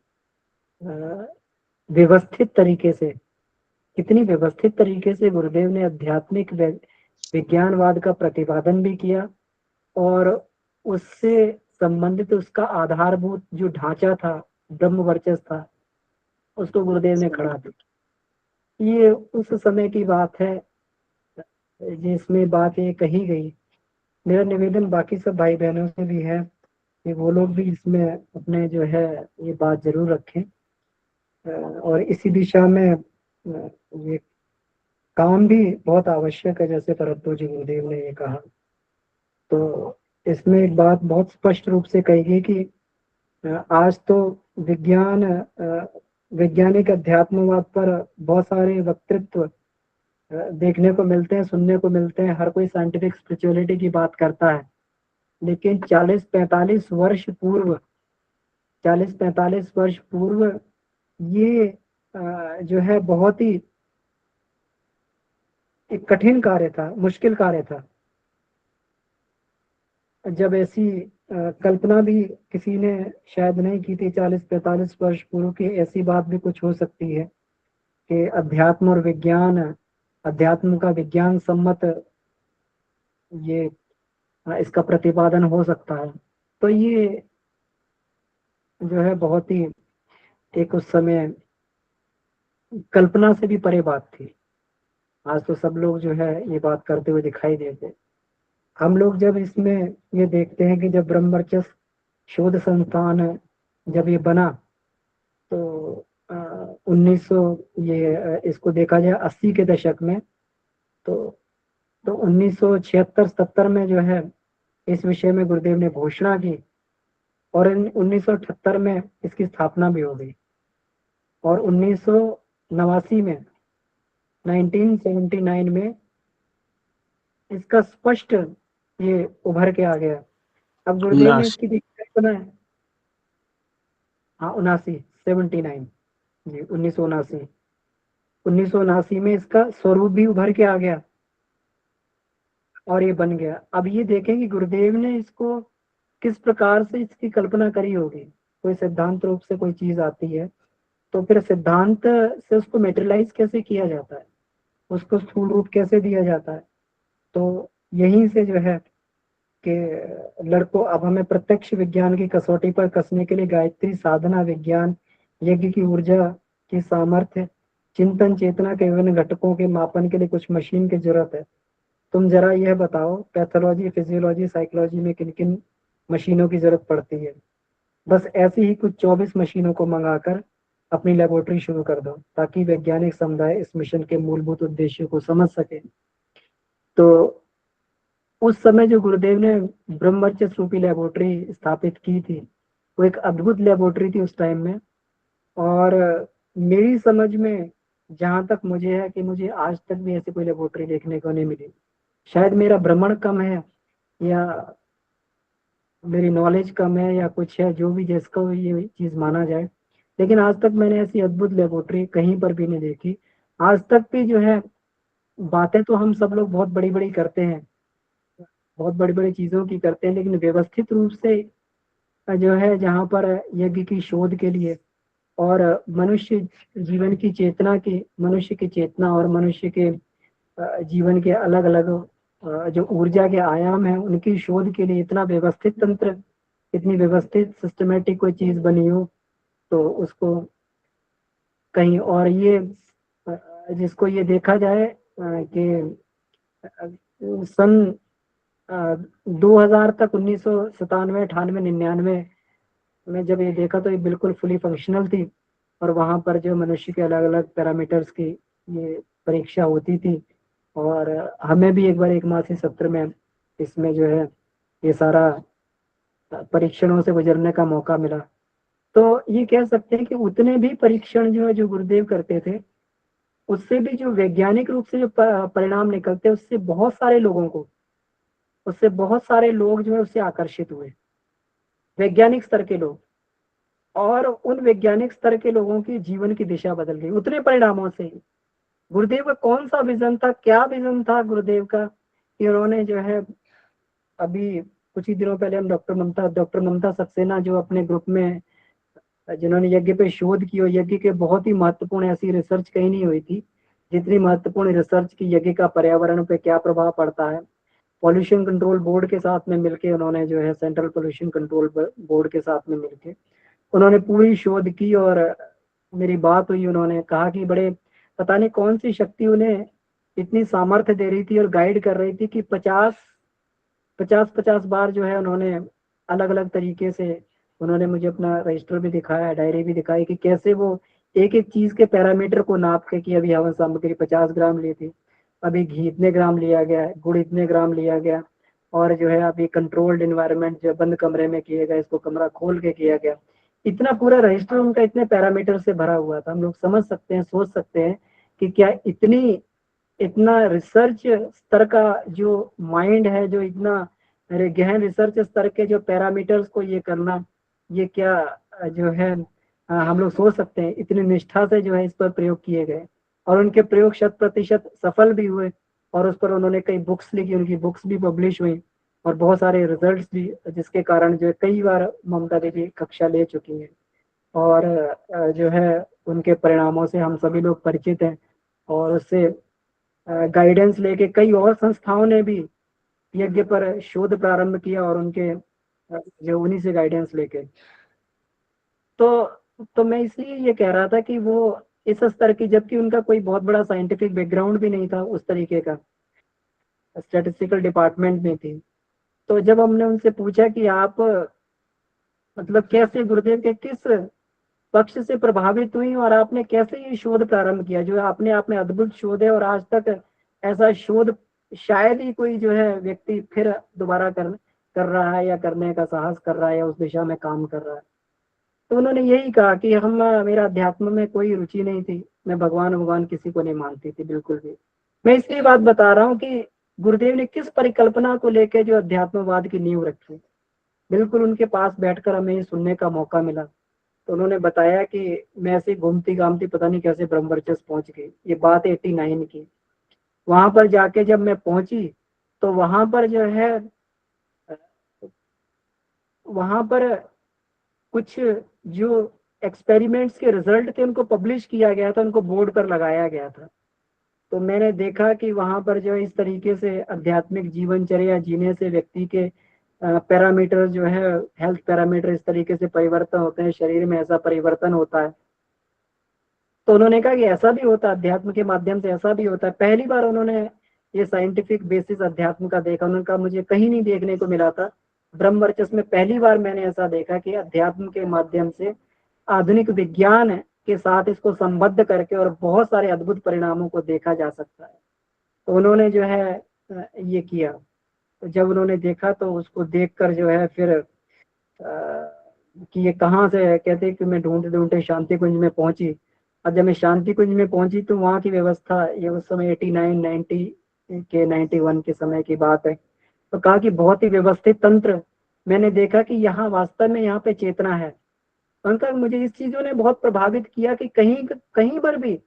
Speaker 2: व्यवस्थित तरीके से, कितनी व्यवस्थित तरीके से गुरुदेव ने आध्यात्मिक विज्ञानवाद का प्रतिपादन भी किया और उससे संबंधित उसका आधारभूत जो ढांचा था, ब्रह्म वर्चस्व था, उसको गुरुदेव ने खड़ा किया। ये उस समय की बात है जिसमें बात ये कही गई। मेरा निवेदन बाकी सब भाई बहनों से भी है कि वो लोग भी इसमें अपने जो है ये बात जरूर रखें और इसी दिशा में ये काम भी बहुत आवश्यक है, जैसे परम जी गुरुदेव ने ये कहा। तो इसमें एक बात बहुत स्पष्ट रूप से कही गई कि आज तो विज्ञान वैज्ञानिक अध्यात्मवाद पर बहुत सारे वक्तृत्व देखने को मिलते हैं, सुनने को मिलते हैं। हर कोई साइंटिफिक स्पिरिचुअलिटी की बात करता है, लेकिन 40-45 वर्ष पूर्व, 40-45 वर्ष पूर्व ये जो है बहुत ही एक कठिन कार्य था, मुश्किल कार्य था। जब ऐसी कल्पना भी किसी ने शायद नहीं की थी 40-45 वर्ष पूर्व की ऐसी बात भी कुछ हो सकती है कि अध्यात्म और विज्ञान, अध्यात्म का विज्ञान सम्मत ये इसका प्रतिपादन हो सकता है। तो ये जो है बहुत ही एक उस समय कल्पना से भी परे बात थी। आज तो सब लोग जो है ये बात करते हुए दिखाई देते। हम लोग जब इसमें ये देखते हैं कि जब ब्रह्मवर्चस्व शोध संस्थान जब ये बना तो 1900 ये इसको देखा जाए 80 के दशक में, तो 1976-77 में जो है इस विषय में गुरुदेव ने घोषणा की और 1978 में इसकी स्थापना भी हो गई। और 1989 में 1979 में इसका स्पष्ट ये उभर के आ गया। अब गुरुदेव ने इसकी बनाया, हाँ 79 जी 1979 में इसका स्वरूप भी उभर के आ गया और ये बन गया। अब ये देखें कि गुरुदेव ने इसको किस प्रकार से इसकी कल्पना करी होगी। कोई सिद्धांत रूप से कोई चीज आती है तो फिर सिद्धांत से उसको मेटेरियलाइज कैसे किया जाता है, उसको स्थूल रूप कैसे दिया जाता है। तो यहीं से जो है कि लड़कों अब हमें प्रत्यक्ष विज्ञान की कसौटी पर कसने के लिए गायत्री साधना, विज्ञान, यज्ञ की ऊर्जा की सामर्थ्य, चिंतन चेतना के विभिन्न घटकों के मापन के लिए कुछ मशीन की जरूरत है। तुम जरा यह बताओ पैथोलॉजी, फिजियोलॉजी, साइकोलॉजी में किन किन मशीनों की जरूरत पड़ती है। बस ऐसी ही कुछ 24 मशीनों को मंगाकर अपनी लेबोरेटरी शुरू कर दो ताकि वैज्ञानिक समुदाय इस मिशन के मूलभूत उद्देश्यों को समझ सके। तो उस समय जो गुरुदेव ने ब्रह्मवर्चस्व रूपी लेबोरेटरी स्थापित की थी वो एक अद्भुत लेबोरेटरी थी उस टाइम में। और मेरी समझ में जहां तक मुझे है कि मुझे आज तक भी ऐसी कोई लेबोरेटरी देखने को नहीं मिली। शायद मेरा भ्रमण कम है या मेरी नॉलेज कम है या कुछ है, जो भी जिसको ये चीज माना जाए, लेकिन आज तक मैंने ऐसी अद्भुत लेबोरेटरी कहीं पर भी नहीं देखी। आज तक भी जो है बातें तो हम सब लोग बहुत बड़ी बड़ी करते हैं, बहुत बड़ी बड़ी चीजों की करते हैं, लेकिन व्यवस्थित रूप से जो है जहाँ पर यज्ञ की शोध के लिए और मनुष्य जीवन की चेतना की, मनुष्य की चेतना और मनुष्य के जीवन के अलग अलग जो ऊर्जा के आयाम है उनकी शोध के लिए इतना व्यवस्थित तंत्र इतनी व्यवस्थित सिस्टमेटिक कोई चीज बनी हो तो उसको कहीं और ये जिसको ये देखा जाए कि सन 2000 तक 1997, 98, 99 में जब ये देखा तो ये बिल्कुल फुली फंक्शनल थी और वहाँ पर जो मनुष्य के अलग अलग पैरामीटर्स की ये परीक्षा होती थी और हमें भी एक बार एक मासिक सत्र में इसमें जो है ये सारा परीक्षणों से गुजरने का मौका मिला। तो ये कह सकते हैं कि उतने भी परीक्षण जो है जो गुरुदेव करते थे उससे भी जो वैज्ञानिक रूप से जो परिणाम निकलते उससे बहुत सारे लोग जो है उससे आकर्षित हुए, वैज्ञानिक स्तर के लोग, और उन वैज्ञानिक स्तर के लोगों की जीवन की दिशा बदल गई उतने परिणामों से ही। गुरुदेव का कौन सा विजन था, क्या विजन था गुरुदेव का कि उन्होंने जो है अभी कुछ ही दिनों पहले हम डॉक्टर ममता सक्सेना जो अपने ग्रुप में जिन्होंने यज्ञ पे शोध की और यज्ञ के बहुत ही महत्वपूर्ण ऐसी रिसर्च कहीं नहीं हुई थी जितनी महत्वपूर्ण रिसर्च की यज्ञ का पर्यावरण पे क्या प्रभाव पड़ता है। पॉल्यूशन कंट्रोल बोर्ड के साथ में मिलके उन्होंने जो है सेंट्रल पॉल्यूशन कंट्रोल बोर्ड के साथ में मिलके उन्होंने पूरी शोध की और मेरी बात हुई, उन्होंने कहा कि बड़े पता नहीं कौन सी शक्ति उन्हें इतनी सामर्थ्य दे रही थी और गाइड कर रही थी कि 50 बार जो है उन्होंने अलग अलग तरीके से उन्होंने मुझे अपना रजिस्टर भी दिखाया, डायरी भी दिखाई कि कैसे वो एक एक चीज के पैरामीटर को नाप के कि अभी हवन सामग्री 50 ग्राम ली थी, अभी घी इतने ग्राम लिया गया, गुड़ इतने ग्राम लिया गया, और जो है अभी कंट्रोल्ड इन्वायरमेंट जो बंद कमरे में किया गया, इसको कमरा खोल के किया गया। इतना पूरा रजिस्टर उनका इतने पैरामीटर से भरा हुआ था। हम लोग समझ सकते हैं, सोच सकते हैं कि क्या इतना रिसर्च स्तर का जो माइंड है, जो इतना गहन रिसर्च स्तर के जो पैरामीटर्स को ये करना, ये क्या जो है हम लोग सोच सकते हैं इतनी निष्ठा से जो है इस पर प्रयोग किए गए और उनके प्रयोग 100% सफल भी हुए और उस पर उन्होंने कई बुक्स लिखी, उनकी बुक्स भी पब्लिश हुई और बहुत सारे रिजल्ट्स भी, जिसके कारण जो है कई बार ममता दीदी कक्षा ले चुकी हैं और जो है उनके परिणामों से हम सभी लोग परिचित हैं और उससे गाइडेंस लेके कई और संस्थाओं ने भी यज्ञ पर शोध प्रारंभ किया और उनके जो उन्हीं से गाइडेंस लेके तो मैं इसलिए ये कह रहा था कि वो इस स्तर की, जबकि उनका कोई बहुत बड़ा साइंटिफिक बैकग्राउंड भी नहीं था उस तरीके का, स्टैटिस्टिकल डिपार्टमेंट में थी। तो जब हमने उनसे पूछा कि आप मतलब कैसे गुरुदेव के किस पक्ष से प्रभावित हुई और आपने कैसे ये शोध प्रारंभ किया, जो अपने आप में अद्भुत शोध है और आज तक ऐसा शोध शायद ही कोई जो है व्यक्ति फिर दोबारा कर रहा है या करने का साहस कर रहा है या उस दिशा में काम कर रहा है। तो उन्होंने यही कहा कि मेरा अध्यात्म में कोई रुचि नहीं थी, मैं भगवान किसी को नहीं मानती थी बिल्कुल भी। मैं इसलिए बात बता रहा हूँ कि गुरुदेव ने किस परिकल्पना को लेकर जो अध्यात्मवाद की नींव रखी, बिल्कुल उनके पास बैठकर हमें ये सुनने का मौका मिला। तो उन्होंने बताया कि मैं ऐसे घूमती घामती पता नहीं कैसे ब्रह्मवर्चस्व पहुंच गई। ये बात 89 की। वहां पर जाके जब मैं पहुंची तो वहां पर जो है वहां पर कुछ जो एक्सपेरिमेंट्स के रिजल्ट थे उनको पब्लिश किया गया था, उनको बोर्ड पर लगाया गया था। तो मैंने देखा कि वहां पर जो इस तरीके से आध्यात्मिक जीवनचर्या जीने से व्यक्ति के पैरामीटर जो है, हेल्थ पैरामीटर इस तरीके से परिवर्तन होते हैं, शरीर में ऐसा परिवर्तन होता है। तो उन्होंने कहा कि ऐसा भी होता है, अध्यात्म के माध्यम से ऐसा भी होता है। पहली बार उन्होंने ये साइंटिफिक बेसिस अध्यात्म का देखा। उन्होंने कहा मुझे कहीं नहीं देखने को मिला था, ब्रह्मवर्चस्व में पहली बार मैंने ऐसा देखा कि अध्यात्म के माध्यम से आधुनिक विज्ञान के साथ इसको संबद्ध करके और बहुत सारे अद्भुत परिणामों को देखा जा सकता है। तो उन्होंने जो है ये किया। तो जब उन्होंने देखा तो उसको देखकर जो है फिर कि ये कहाँ से है, कहते कि मैं ढूंढते ढूंढते शांति कुंज में पहुंची। और जब मैं शांति कुंज में पहुंची तो वहाँ की व्यवस्था, ये उस समय 89 90 के 91 के समय की बात है, तो कहा कि बहुत ही व्यवस्थित तंत्र मैंने देखा कि यहाँ वास्तव में यहाँ पे चेतना है। उनका मुझे इस चीजों ने बहुत प्रभावित किया कि कहीं कहीं पर भी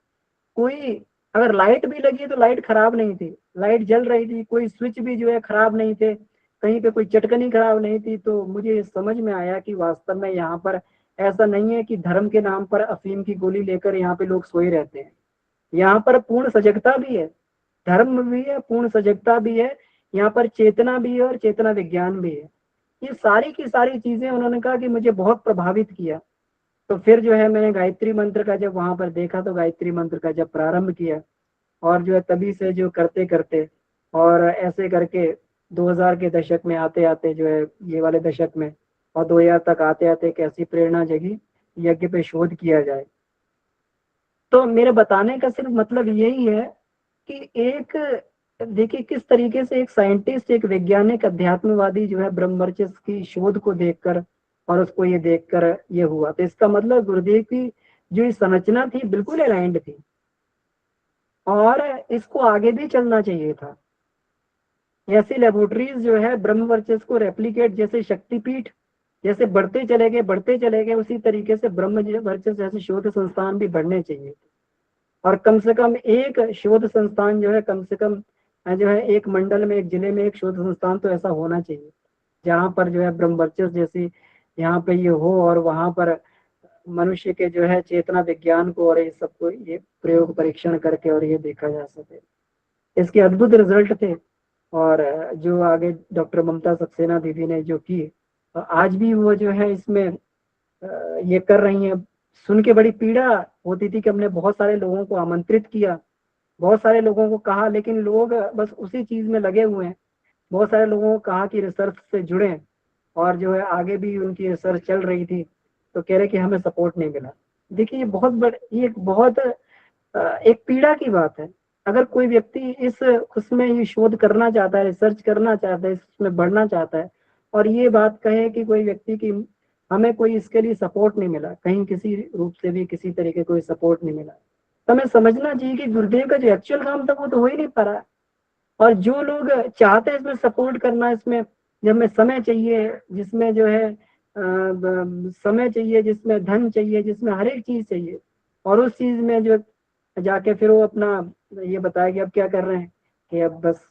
Speaker 2: कोई अगर लाइट भी लगी तो लाइट खराब नहीं थी, लाइट जल रही थी, कोई स्विच भी जो है खराब नहीं थे, कहीं पे कोई चटकनी खराब नहीं थी। तो मुझे समझ में आया कि वास्तव में यहाँ पर ऐसा नहीं है कि धर्म के नाम पर अफीम की गोली लेकर यहाँ पे लोग सोए रहते हैं। यहाँ पर पूर्ण सजगता भी है, धर्म भी है, पूर्ण सजगता भी है, यहाँ पर चेतना भी है और चेतना विज्ञान भी है। ये सारी की सारी चीजें उन्होंने कहा कि मुझे बहुत प्रभावित किया। तो फिर जो है मैंने गायत्री मंत्र का जब वहां पर देखा तो गायत्री मंत्र का जब प्रारंभ किया, और जो है तभी से जो करते करते और ऐसे करके 2000 के दशक में आते आते जो है ये वाले दशक में और 2000 तक आते आते एक ऐसी प्रेरणा जगी यज्ञ पे शोध किया जाए। तो मेरे बताने का सिर्फ मतलब यही है कि एक, देखिए किस तरीके से एक साइंटिस्ट, एक वैज्ञानिक अध्यात्मवादी जो है ब्रह्मचर्य की शोध को देखकर और उसको ये देखकर ये हुआ, तो इसका मतलब गुरुदेव की जो ये संरचना थी बिल्कुल अलाइंड थी और इसको आगे भी चलना चाहिए था। ऐसी लेबोरेटरीज जो है ब्रह्म वर्चस्व को रेप्लिकेट, जैसे शक्तिपीठ जैसे बढ़ते चले गए उसी तरीके से ब्रह्म वर्चस्व जैसे शोध संस्थान भी बढ़ने चाहिए। और कम से कम एक शोध संस्थान जो है, कम से कम जो है एक मंडल में, एक जिले में एक शोध संस्थान तो ऐसा होना चाहिए जहाँ पर जो है ब्रह्म वर्चस्व जैसी यहाँ पे ये हो, और वहां पर मनुष्य के जो है चेतना विज्ञान को और ये सबको ये प्रयोग परीक्षण करके और ये देखा जा सके। इसके अद्भुत रिजल्ट थे। और जो आगे डॉक्टर ममता सक्सेना दीदी ने जो की, आज भी वो जो है इसमें ये कर रही है। सुन के बड़ी पीड़ा होती थी कि हमने बहुत सारे लोगों को आमंत्रित किया, बहुत सारे लोगों को कहा, लेकिन लोग बस उसी चीज में लगे हुए हैं। बहुत सारे लोगों को कहा कि रिसर्च से जुड़े, और जो है आगे भी उनकी रिसर्च चल रही थी, तो कह रहे कि हमें सपोर्ट नहीं मिला। देखिए ये बहुत ये एक बहुत एक पीड़ा की बात है। अगर कोई व्यक्ति इस उसमें ये शोध करना चाहता है, रिसर्च करना चाहता है, इसमें बढ़ना चाहता है, और ये बात कहे कि कोई व्यक्ति की हमें कोई इसके लिए सपोर्ट नहीं मिला, कहीं किसी रूप से भी किसी तरीके कोई सपोर्ट नहीं मिला, तो हमें समझना चाहिए कि गुरुदेव का जो एक्चुअल काम था वो तो हो ही नहीं पा रहा है। और जो लोग चाहते हैं इसमें सपोर्ट करना, इसमें जब में समय चाहिए, जिसमें जो है समय चाहिए, जिसमें धन चाहिए, जिसमें हर एक चीज चाहिए, और उस चीज में जो जाके फिर वो अपना ये बताया कि अब क्या कर रहे हैं कि अब बस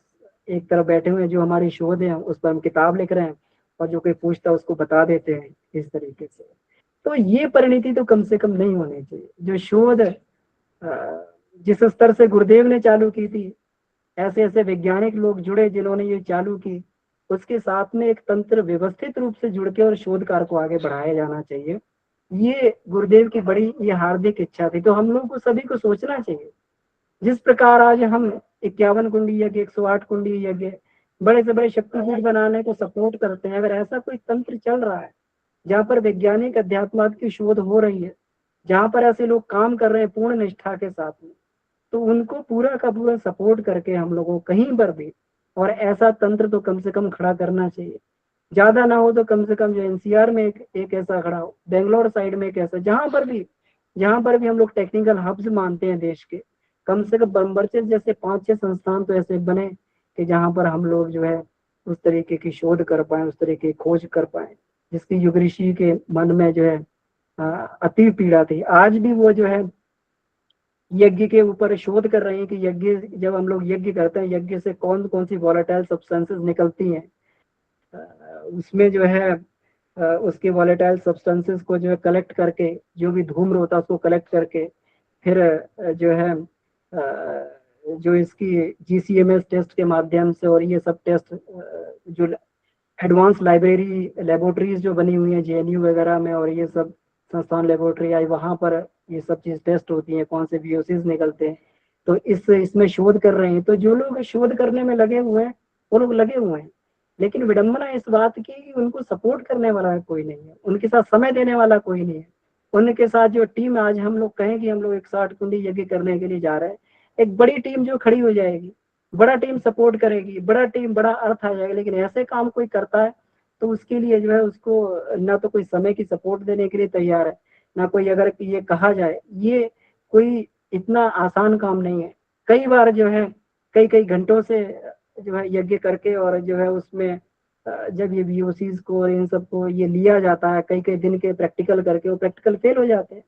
Speaker 2: एक तरफ बैठे हुए हैं, जो हमारी शोध है उस पर हम किताब लिख रहे हैं, और जो कोई पूछता है उसको बता देते हैं इस तरीके से। तो ये परिणति तो कम से कम नहीं होनी चाहिए। जो शोध जिस स्तर से गुरुदेव ने चालू की थी, ऐसे ऐसे वैज्ञानिक लोग जुड़े जिन्होंने ये चालू की, उसके साथ में एक तंत्र व्यवस्थित रूप से जुड़ के और शोध कार्य को आगे बढ़ाया जाना चाहिए। ये गुरुदेव की बड़ी ये हार्दिक इच्छा थी। तो हम लोग को सभी को सोचना चाहिए, जिस प्रकार आज हम 51 कुंडी यज्ञ, 108 कुंडी यज्ञ, बड़े से बड़े शक्तिपीठ बनाने को सपोर्ट करते हैं, अगर ऐसा कोई तंत्र चल रहा है जहाँ पर वैज्ञानिक अध्यात्मवाद की शोध हो रही है, जहाँ पर ऐसे लोग काम कर रहे हैं पूर्ण निष्ठा के साथ में, तो उनको पूरा का पूरा सपोर्ट करके हम लोगों कहीं पर भी, और ऐसा तंत्र तो कम से कम खड़ा करना चाहिए। ज्यादा ना हो तो कम से कम जो एनसीआर में एक ऐसा खड़ा हो, बेंगलोर साइड में एक ऐसा, जहां पर भी हम लोग टेक्निकल हब्स मानते हैं देश के, कम से कम ब्रह्मचर्य जैसे 5-6 संस्थान तो ऐसे बने कि जहां पर हम लोग जो है उस तरीके की शोध कर पाए, उस तरीके की खोज कर पाए, जिसकी युग ऋषि के मन में जो है अति पीड़ा थी। आज भी वो जो है यज्ञ के ऊपर शोध कर रहे हैं कि यज्ञ, जब हम लोग यज्ञ करते हैं, यज्ञ से कौन कौन सी वॉलेटाइल सब्सटेंसेस निकलती हैं, उसमें जो है उसके वॉलेटाइल सब्सटेंसेस को जो है कलेक्ट करके, जो भी धूम्र होता है उसको कलेक्ट करके, फिर जो है जो इसकी जीसीएमएस टेस्ट के माध्यम से, और ये सब टेस्ट जो एडवांस लाइब्रेरी लेबोरेटरीज जो बनी हुई है जेएनयू वगैरह में, और ये सब संस्थान लेबोरेटरी आई, वहां पर ये सब चीज टेस्ट होती है, कौन से वीओसीज निकलते हैं। तो इसमें शोध कर रहे हैं। तो जो लोग शोध करने में लगे हुए हैं वो लोग लगे हुए हैं, लेकिन विडंबना इस बात की कि उनको सपोर्ट करने वाला कोई नहीं है, उनके साथ समय देने वाला कोई नहीं है। उनके साथ जो टीम, आज हम लोग कहें कि हम लोग 160 कुंडी यज्ञ करने के लिए जा रहे हैं, एक बड़ी टीम जो खड़ी हो जाएगी, बड़ा टीम सपोर्ट करेगी, बड़ा टीम, बड़ा अर्थ आ जाएगा। लेकिन ऐसे काम कोई करता है तो उसके लिए जो है उसको ना तो कोई समय की सपोर्ट देने के लिए तैयार है, ना कोई, अगर ये कहा जाए, ये कोई इतना आसान काम नहीं है। कई बार जो है कई कई घंटों से जो है यज्ञ करके, और जो है उसमें जब ये वीओसीज को और इन सबको ये लिया जाता है, कई कई दिन के प्रैक्टिकल करके, वो प्रैक्टिकल फेल हो जाते हैं,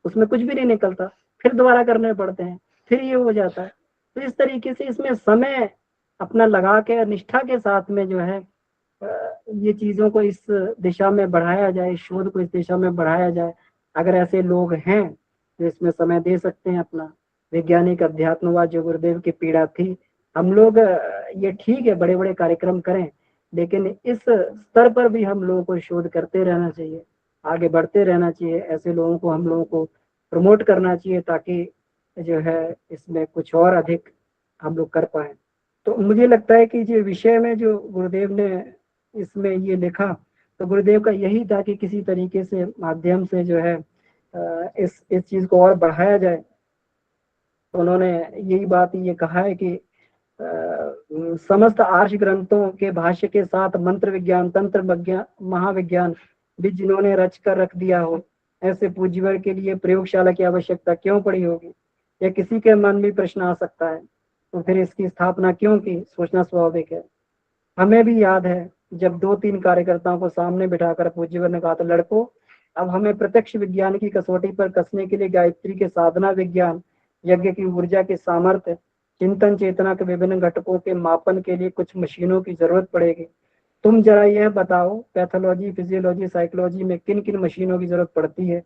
Speaker 2: उसमें कुछ भी नहीं निकलता, फिर दोबारा करने पड़ते हैं, फिर ये हो जाता है। तो इस तरीके से इसमें समय अपना लगा के निष्ठा के साथ में जो है ये चीजों को इस दिशा में बढ़ाया जाए, शोध को इस दिशा में बढ़ाया जाए। अगर ऐसे लोग हैं जो इसमें समय दे सकते हैं अपना, वैज्ञानिक अध्यात्मवाद जो गुरुदेव की पीड़ा थी, हम लोग ये ठीक है बड़े बड़े कार्यक्रम करें, लेकिन इस स्तर पर भी हम लोगों को शोध करते रहना चाहिए, आगे बढ़ते रहना चाहिए। ऐसे लोगों को हम लोगों को प्रमोट करना चाहिए ताकि जो है इसमें कुछ और अधिक हम लोग कर पाए। तो मुझे लगता है कि जो विषय में जो गुरुदेव ने इसमें ये लिखा, तो गुरुदेव का यही था कि किसी तरीके से माध्यम से जो है इस चीज को और बढ़ाया जाए। तो उन्होंने यही बात ये कहा है कि समस्त आर्ष ग्रंथों के भाष्य के साथ मंत्र विज्ञान, तंत्र विज्ञान, महाविज्ञान भी जिन्होंने रच कर रख दिया हो, ऐसे पूज्यवर के लिए प्रयोगशाला की आवश्यकता क्यों पड़ी होगी? या किसी के मन में प्रश्न आ सकता है, तो फिर इसकी स्थापना क्यों की? सोचना स्वाभाविक है। हमें भी याद है जब 2-3 कार्यकर्ताओं को सामने बिठाकर पूज्यवर ने कहा था, लड़कों अब हमें प्रत्यक्ष विज्ञान की कसौटी पर कसने के लिए गायत्री के साधना विज्ञान, यज्ञ की ऊर्जा के सामर्थ्य, चिंतन चेतना के विभिन्न घटकों के मापन के लिए कुछ मशीनों की जरूरत पड़ेगी। तुम जरा यह बताओ, पैथोलॉजी, फिजियोलॉजी, साइकोलॉजी में किन किन मशीनों की जरूरत पड़ती है?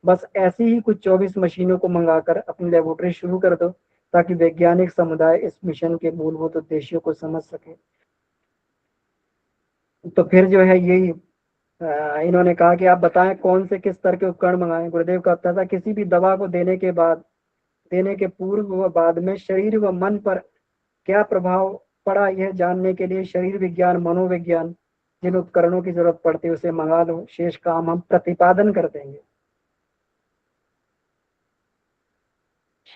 Speaker 2: बस ऐसी ही कुछ 24 मशीनों को मंगाकर अपनी लेबोरेटरी शुरू कर दो ताकि वैज्ञानिक समुदाय इस मिशन के मूलभूत उद्देश्यों को समझ सके। तो फिर जो है यही इन्होंने कहा कि आप बताएं कौन से किस तरह के उपकरण मंगाएं। गुरुदेव का उत्तर था, किसी भी दवा को देने के पूर्व व बाद में शरीर व मन पर क्या प्रभाव पड़ा, यह जानने के लिए शरीर विज्ञान, मनोविज्ञान जिन उपकरणों की जरूरत पड़ती है उसे मंगा लो, शेष काम हम प्रतिपादन कर देंगे।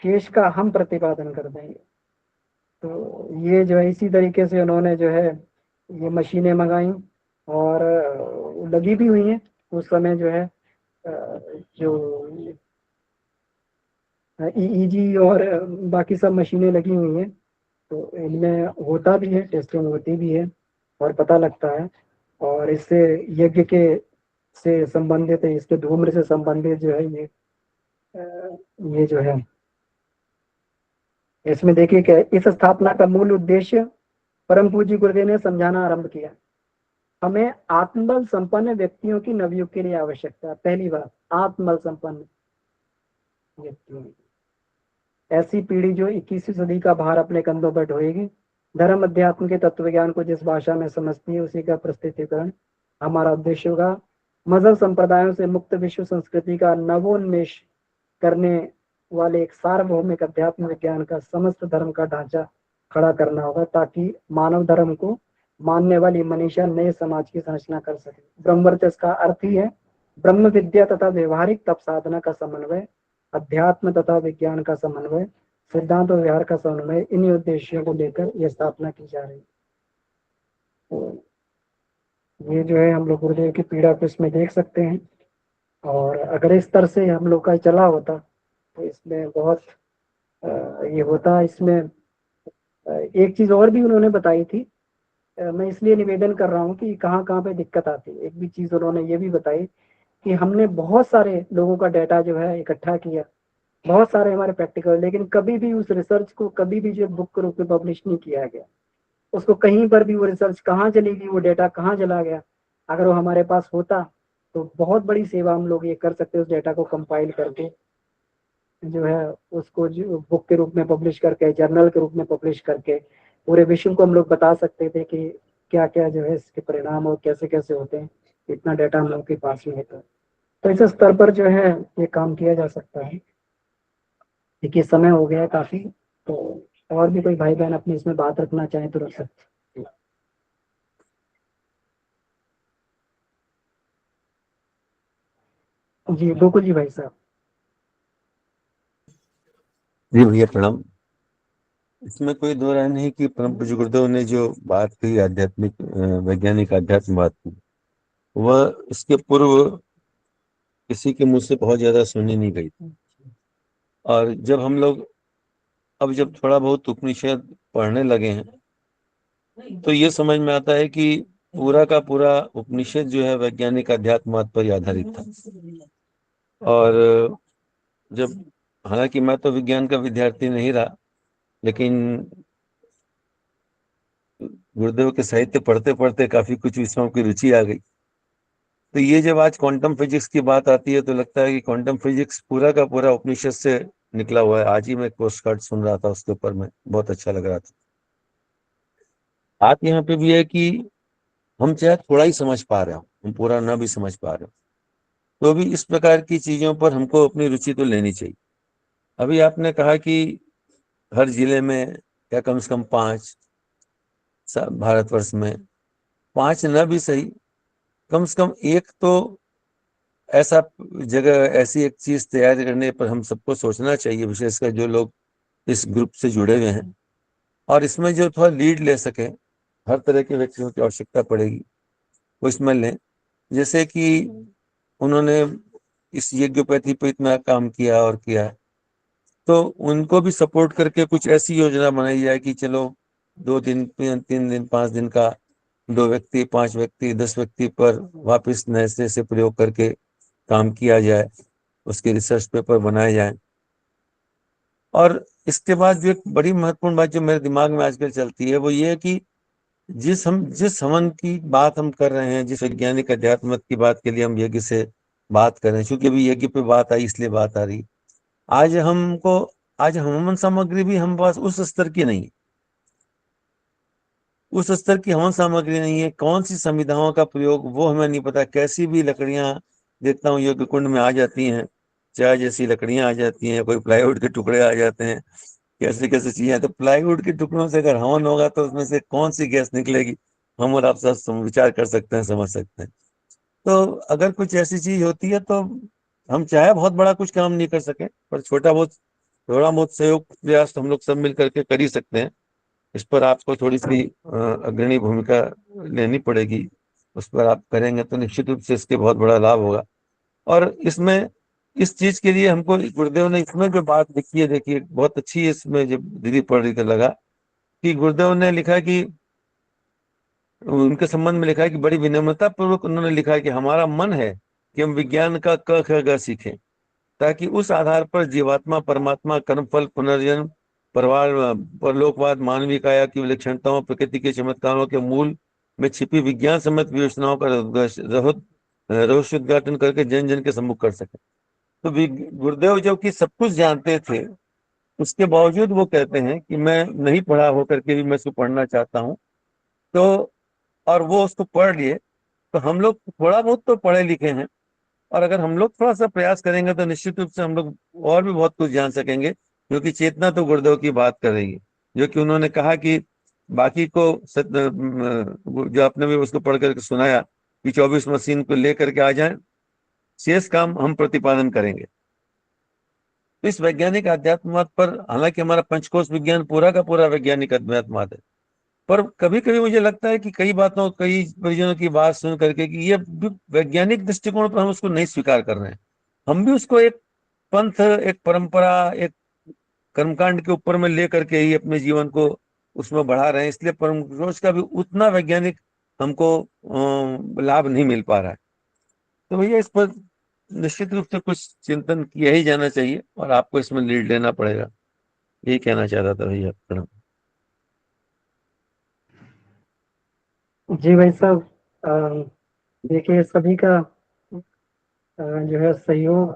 Speaker 2: शेष का हम प्रतिपादन कर देंगे। तो ये जो है इसी तरीके से उन्होंने जो है ये मशीनें मंगाई और लगी भी हुई हैं उस समय जो है जो ईईजी और बाकी सब मशीनें लगी हुई हैं। तो इनमें होता भी है, टेस्टिंग होती भी है और पता लगता है। और इससे यज्ञ के से संबंधित है, इसके धूम्र से संबंधित जो है ये जो है इसमें देखिए क्या इस स्थापना का मूल उद्देश्य परम पूज्य गुरुदेव ने समझाना आरंभ किया। हमें आत्मबल संपन्न व्यक्तियों की नवयुग के लिए आवश्यकता है। पहली बात, आत्मबल संपन्न व्यक्तियों, ऐसी पीढ़ी जो 21वीं सदी का भार अपने कंधों पर ढोएगी। धर्म अध्यात्म के तत्व ज्ञान को जिस भाषा में समझती है उसी का प्रस्तुतिकरण हमारा उद्देश्य होगा। मजहब संप्रदायों से मुक्त विश्व संस्कृति का नवोन्मेष करने वाले एक सार्वभौमिक अध्यात्म विज्ञान का समस्त धर्म का ढांचा खड़ा करना होगा ताकि मानव धर्म को मानने वाली मनीषा नए समाज की संरचना कर सके। ब्रह्मवर्चस्व का अर्थ ही है ब्रह्म विद्या तथा व्यवहारिक तप साधना का समन्वय, अध्यात्म तथा विज्ञान का समन्वय, सिद्धांत और व्यवहार का समन्वय। इन्हीं उद्देश्यों को लेकर यह स्थापना की जा रही है। तो ये जो है हम लोग गुरुदेव की पीड़ा को इसमें देख सकते हैं। और अगर इस तरह से हम लोग का चला होता तो इसमें बहुत ये होता। इसमें एक चीज और भी उन्होंने बताई थी, मैं इसलिए निवेदन कर रहा हूँ कि कहाँ कहाँ पे दिक्कत आती है। एक भी चीज उन्होंने ये भी बताई कि हमने बहुत सारे लोगों का डाटा जो है इकट्ठा किया, बहुत सारे हमारे प्रैक्टिकल, लेकिन कभी भी उस रिसर्च को कभी भी जो बुक के रूप में पब्लिश नहीं किया गया। उसको कहीं पर भी वो रिसर्च कहाँ चली गई, वो डेटा कहाँ चला गया, अगर वो हमारे पास होता तो बहुत बड़ी सेवा हम लोग ये कर सकते उस डेटा को कंपाइल करके जो है उसको जो बुक के रूप में पब्लिश करके, जर्नल के रूप में पब्लिश करके पूरे विश्व को हम लोग बता सकते थे कि क्या क्या जो है इसके परिणाम और कैसे कैसे होते हैं। इतना डाटा हम लोग के पास में होता है। तो इस स्तर पर जो है ये काम किया जा सकता है। देखिए समय हो गया है काफी, तो और भी कोई भाई बहन अपनी इसमें बात रखना चाहे तो रख सकते हैं। जी गोकुल जी भाई साहब।
Speaker 3: जी भैया प्रणाम। इसमें कोई दो राय नहीं कि परम पूज्य गुरुदेव ने जो बात की आध्यात्मिक वैज्ञानिक आध्यात्मवाद की, वह इसके पूर्व किसी के मुंह से बहुत ज्यादा सुनी नहीं गई थी। और जब हम लोग अब जब थोड़ा बहुत उपनिषद पढ़ने लगे हैं तो ये समझ में आता है कि पूरा का पूरा उपनिषद जो है वैज्ञानिक अध्यात्मवाद पर ही आधारित था। और जब हालांकि मैं तो विज्ञान का विद्यार्थी नहीं रहा, लेकिन गुरुदेव के साहित्य पढ़ते पढ़ते काफी कुछ विषयों की रुचि आ गई। तो ये जब आज क्वांटम फिजिक्स की बात आती है तो लगता है कि क्वांटम फिजिक्स पूरा का पूरा उपनिषद से निकला हुआ है। आज ही मैं पोस्ट कार्ड सुन रहा था, उसके ऊपर में बहुत अच्छा लग रहा था। बात यहाँ पे भी है कि हम चाहे थोड़ा ही समझ पा रहे हो, हम पूरा ना भी समझ पा रहे हो, तो भी इस प्रकार की चीजों पर हमको अपनी रुचि तो लेनी चाहिए। अभी आपने कहा कि हर जिले में या कम से कम 5 भारतवर्ष में 5 न भी सही, कम से कम एक तो ऐसा जगह, ऐसी एक चीज तैयार करने पर हम सबको सोचना चाहिए, विशेषकर जो लोग इस ग्रुप से जुड़े हुए हैं, और इसमें जो थोड़ा लीड ले सके, हर तरह के व्यक्तियों की आवश्यकता पड़ेगी, वो इसमें लें। जैसे कि उन्होंने इस यज्ञोपैथी पे इतना काम किया और किया, तो उनको भी सपोर्ट करके कुछ ऐसी योजना बनाई जाए कि चलो 2 दिन, 3 दिन, 5 दिन का 2 व्यक्ति, 5 व्यक्ति, 10 व्यक्ति पर वापस नए सिरे से प्रयोग करके काम किया जाए, उसके रिसर्च पेपर बनाए जाए। और इसके बाद जो एक बड़ी महत्वपूर्ण बात जो मेरे दिमाग में आजकल चलती है, वो ये है कि जिस हवन की बात हम कर रहे हैं, जिस वैज्ञानिक अध्यात्म की बात के लिए हम यज्ञ से बात कर रहे हैं, क्योंकि अभी यज्ञ पे बात आई इसलिए बात आ रही, आज हमको, आज हवन सामग्री भी हम पास उस स्तर की नहीं है, उस स्तर की हवन सामग्री नहीं है। कौन सी संविधाओं का प्रयोग वो हमें नहीं पता, कैसी भी लकड़ियां देखता हूँ यज्ञ कुंड में आ जाती हैं, चाय जैसी लकड़ियां आ जाती हैं, कोई प्लाईवुड के टुकड़े आ जाते हैं, कैसे कैसे चीजें। तो प्लाईवुड के टुकड़ों से अगर हवन होगा तो उसमें से कौन सी गैस निकलेगी, हम और आप सब विचार कर सकते हैं, समझ सकते हैं। तो अगर कुछ ऐसी चीज होती है तो हम चाहे बहुत बड़ा कुछ काम नहीं कर सके, पर थोड़ा बहुत सहयोग प्रयास तो हम लोग सब मिल करके कर ही सकते हैं। इस पर आपको थोड़ी सी अग्रणी भूमिका लेनी पड़ेगी, उस पर आप करेंगे तो निश्चित रूप से इसके बहुत बड़ा लाभ होगा। और इसमें इस चीज के लिए हमको गुरुदेव ने इसमें जो बात लिखी है, देखिए बहुत अच्छी है, इसमें जब दीदी पढ़ रही तो लगा कि गुरुदेव ने लिखा कि उनके संबंध में लिखा है कि बड़ी विनम्रता पूर्वक उन्होंने लिखा है कि हमारा मन है कि हम विज्ञान का क ख ग सीखें, ताकि उस आधार पर जीवात्मा, परमात्मा, कर्मफल, पुनर्जन्म, परिवार, परलोकवाद, मानवीय काया की विलक्षणताओं, प्रकृति के चमत्कारों के मूल में छिपी विज्ञान सम्मत विवेचनाओं का रहस्योद्घाटन करके जन जन के सम्मुख कर सके। तो गुरुदेव जब कि सब कुछ जानते थे, उसके बावजूद वो कहते हैं कि मैं नहीं पढ़ा होकर के भी मैं उसको पढ़ना चाहता हूँ। तो और वो उसको पढ़ लिए, तो हम लोग थोड़ा बहुत तो पढ़े लिखे हैं, और अगर हम लोग थोड़ा सा प्रयास करेंगे तो निश्चित रूप से हम लोग और भी बहुत कुछ जान सकेंगे, क्योंकि चेतना तो गुरुदेव की बात कर रही है, जो कि उन्होंने कहा कि बाकी को जो आपने भी उसको पढ़ करके सुनाया कि 24 मशीन को लेकर के आ जाए, शेष काम हम प्रतिपादन करेंगे। तो इस वैज्ञानिक अध्यात्मवाद पर, हालांकि हमारा पंचकोश विज्ञान पूरा का पूरा वैज्ञानिक अध्यात्मवाद है, पर कभी कभी मुझे लगता है कि कई परिजनों की बात सुन करके कि ये वैज्ञानिक दृष्टिकोण पर हम उसको नहीं स्वीकार कर रहे हैं, हम भी उसको एक पंथ, एक परंपरा, एक कर्मकांड के ऊपर में लेकर के ही अपने जीवन को उसमें बढ़ा रहे हैं, इसलिए परम पुरुष का भी उतना वैज्ञानिक हमको लाभ नहीं मिल पा रहा है। तो भैया इस पर निश्चित रूप से कुछ चिंतन किया ही जाना चाहिए, और आपको इसमें लीड लेना पड़ेगा, यही कहना चाहता था भैया। प्रणाम।
Speaker 2: जी भाई साहब, देखिए सभी का जो है सहयोग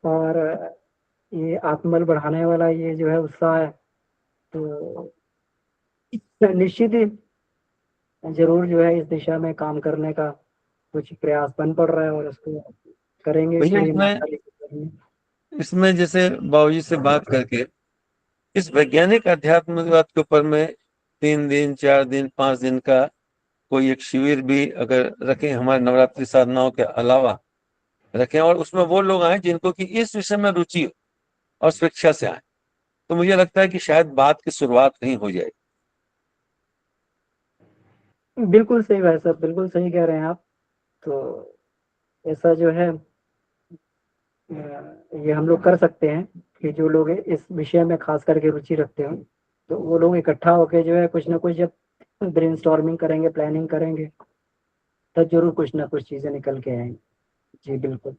Speaker 2: और ये आत्मबल बढ़ाने वाला ये जो है उत्साह है, तो निश्चित ही जरूर जो है इस दिशा में काम करने का कुछ प्रयास बन पड़ रहा है, और उसको करेंगे
Speaker 3: भैया
Speaker 2: पूरी
Speaker 3: इसमें
Speaker 2: ईमानदारी से करेंगे।
Speaker 3: इसमें जैसे बाबूजी से बात करके इस वैज्ञानिक अध्यात्मवाद के ऊपर में 3 दिन, 4 दिन, 5 दिन का कोई एक शिविर भी अगर रखें, हमारे नवरात्रि साधनाओं के अलावा रखें, और उसमें वो लोग आए जिनको कि इस विषय में रुचि हो और स्वेच्छा से आए, तो मुझे लगता है कि शायद बात की शुरुआत कहीं हो जाएगी।
Speaker 2: बिल्कुल सही भाई साहब, बिल्कुल सही कह रहे हैं आप। तो ऐसा जो है ये हम लोग कर सकते हैं कि जो लोग इस विषय में खास करके रुचि रखते हो, तो वो लोग इकट्ठा होकर जो है कुछ ना कुछ जब ब्रेनस्टॉर्मिंग करेंगे, प्लानिंग करेंगे, तब जरूर कुछ ना कुछ चीजें निकल के आएंगी। जी बिल्कुल।